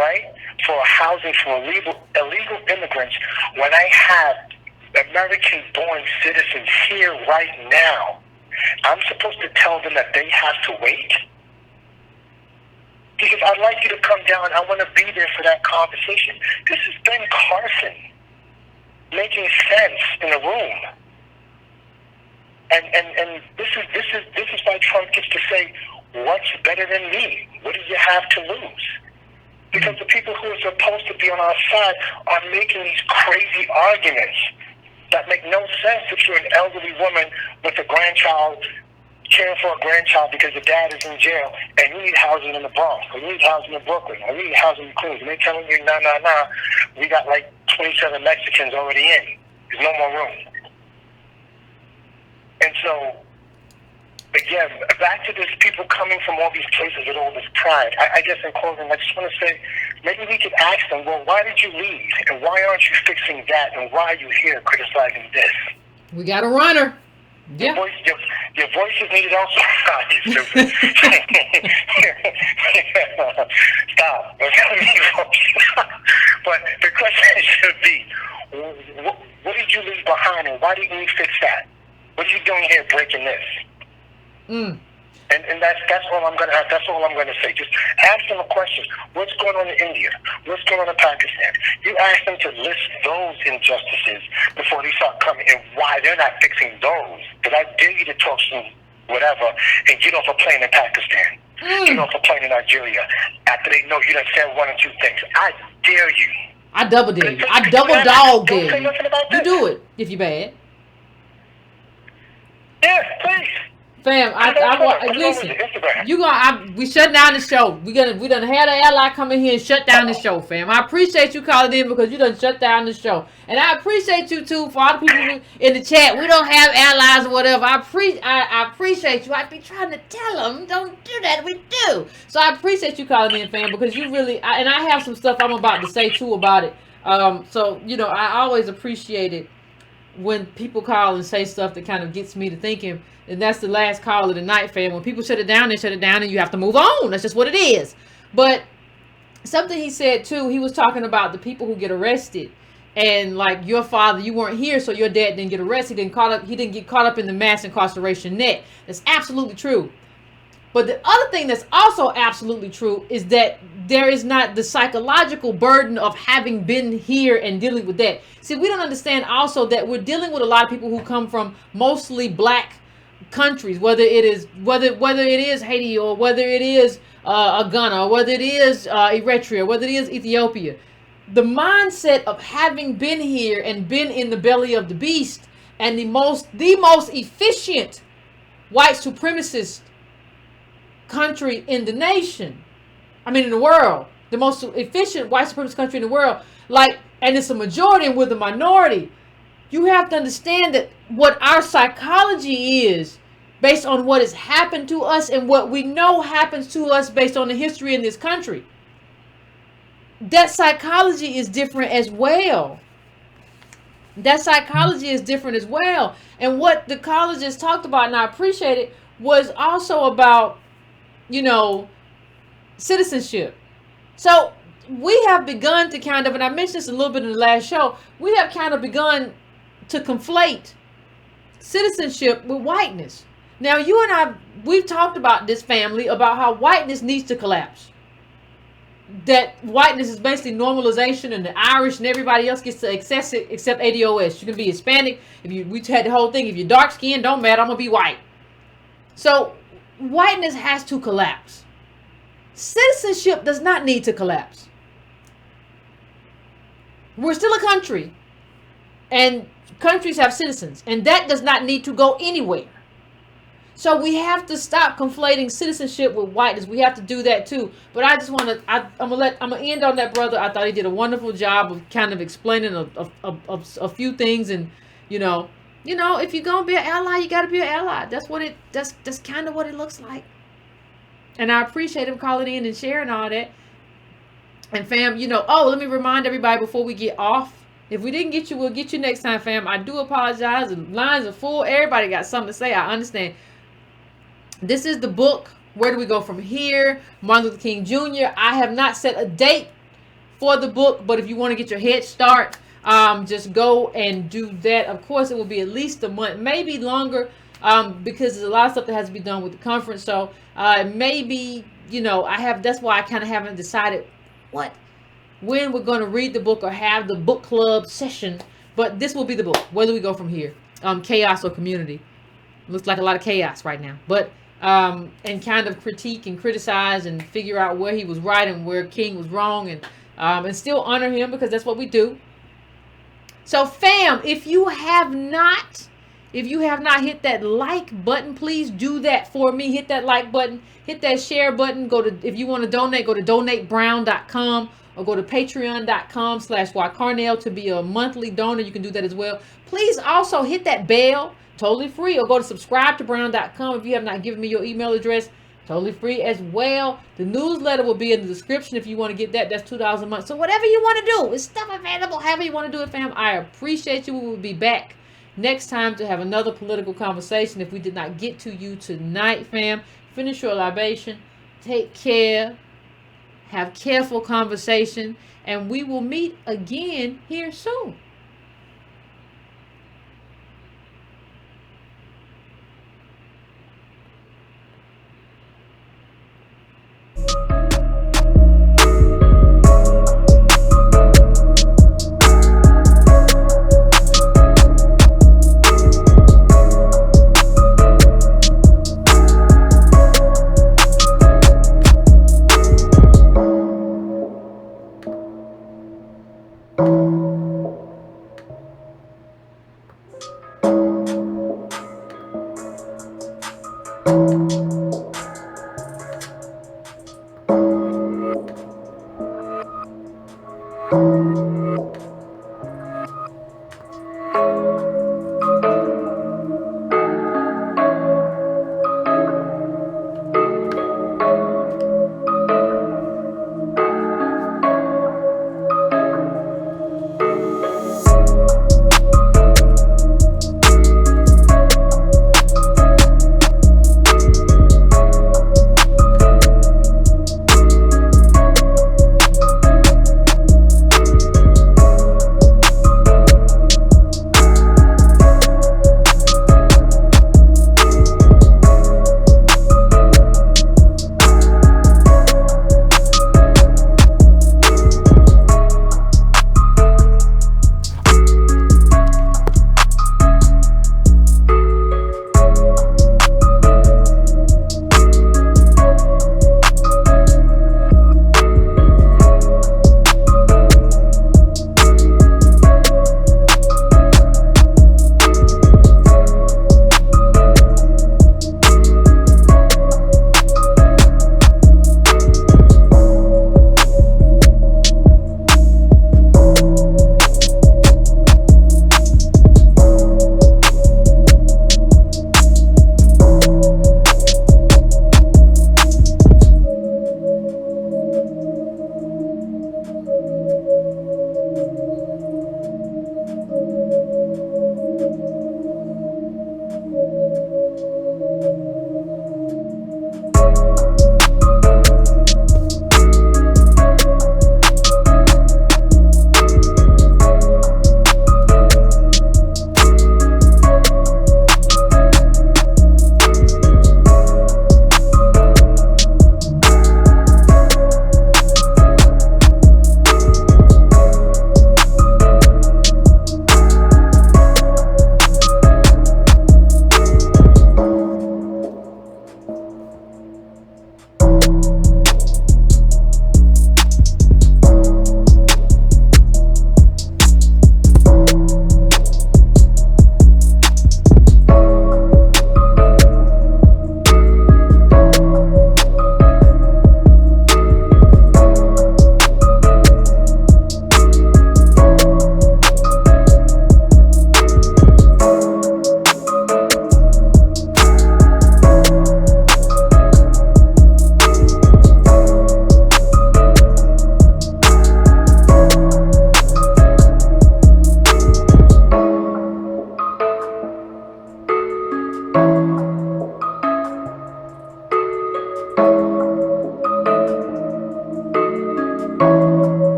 right, for housing for illegal immigrants when I have American-born citizens here right now? I'm supposed to tell them that they have to wait? Because I'd like you to come down. I want to be there for that conversation. This is Ben Carson making sense in the room. And this is why Trump gets to say, what's better than me? What do you have to lose? Because the people who are supposed to be on our side are making these crazy arguments that make no sense if you're an elderly woman with a grandchild, caring for a grandchild because the dad is in jail, and you need housing in the Bronx, or you need housing in Brooklyn, or you need housing in Queens, and they're telling you, nah, we got like 27 Mexicans already in. There's no more room. And so, again, back to this, people coming from all these places with all this pride. I guess in closing, I just want to say, maybe we could ask them, well, why did you leave? And why aren't you fixing that? And why are you here criticizing this? We got a runner. Yeah. Your voice is needed also. Stop. But the question should be, what did you leave behind, and why didn't you fix that? What are you doing here breaking this? And that's all I'm gonna have. That's all I'm gonna say. Just ask them a question. What's going on in India? What's going on in Pakistan? You ask them to list those injustices before they start coming, and why they're not fixing those. Because I dare you to talk some whatever and get off a plane in Pakistan. Get off a plane in Nigeria after they know you done said one or two things. I dare you. I double dare you. I double dog dare you. Nothing about You this. do it if you bad. Yeah, please. Fam, listen. Instagram. We shut down the show. We done had an ally come in here and shut down the show, fam. I appreciate you calling in because you done shut down the show, and I appreciate you too for all the people who in the chat. We don't have allies or whatever. I appreciate you. I be trying to tell them don't do that. We do. So I appreciate you calling in, fam, because you really. And I have some stuff I'm about to say too about it. So I always appreciate it when people call and say stuff that kind of gets me to thinking. And that's the last call of the night, fam. When people shut it down, they shut it down, and you have to move on. That's just what it is. But something he said too, he was talking about the people who get arrested, and like your father, you weren't here, so your dad didn't get arrested. He didn't get caught up in the mass incarceration net. That's absolutely true. But the other thing that's also absolutely true is that there is not the psychological burden of having been here and dealing with that. See, we don't understand also that we're dealing with a lot of people who come from mostly black countries, whether it is Haiti, or whether it is Ghana, or whether it is Eritrea, whether it is Ethiopia. The mindset of having been here and been in the belly of the beast, and the most efficient white supremacist country in the nation, in the world, the most efficient white supremacist country in the world, and it's a majority and we're the minority. You have to understand that what our psychology is based on what has happened to us and what we know happens to us based on the history in this country. That psychology is different as well. And what the colleges talked about, and I appreciate it, was also about, citizenship. So we have begun to kind of, and I mentioned this a little bit in the last show, we have kind of begun to conflate citizenship with whiteness. Now, you and I, we've talked about this, family, about how whiteness needs to collapse. That whiteness is basically normalization, and the Irish and everybody else gets to access it except ADOS. You can be Hispanic. We had the whole thing. If you're dark skinned, don't matter. I'm going to be white. So whiteness has to collapse. Citizenship does not need to collapse. We're still a country, and countries have citizens, and that does not need to go anywhere. So we have to stop conflating citizenship with whiteness. We have to do that too. But I just want to, I'm gonna end on that, brother. I thought he did a wonderful job of kind of explaining a few things, and if you're gonna be an ally, you gotta be an ally. That's kind of what it looks like. And I appreciate him calling in and sharing all that. And fam, let me remind everybody before we get off. If we didn't get you, we'll get you next time, fam. I do apologize. The lines are full. Everybody got something to say. I understand. This is the book. Where do we go from here? Martin Luther King Jr. I have not set a date for the book, but if you want to get your head start, just go and do that. Of course, it will be at least a month, maybe longer, because there's a lot of stuff that has to be done with the conference. So maybe, that's why I kind of haven't decided when we're going to read the book or have the book club session. But this will be the book. Where do we go from here? Chaos or community? Looks like a lot of chaos right now. But and kind of critique and criticize and figure out where he was right and where King was wrong, and still honor him, because that's what we do. So fam, if you have not hit that like button, please do that for me. Hit that like button, hit that share button. If you want to donate, go to donatebrown.com or go to patreon.com/ycarnell to be a monthly donor. You can do that as well. Please also hit that bell. Totally free, or go to subscribe-to-brown.com if you have not given me your email address. Totally free as well. The newsletter will be in the description if you want to get that. That's $2 a month. So whatever you want to do, it's stuff available. However you want to do it, fam. I appreciate you. We will be back next time to have another political conversation. If we did not get to you tonight, fam, finish your libation. Take care. Have careful conversation. And we will meet again here soon.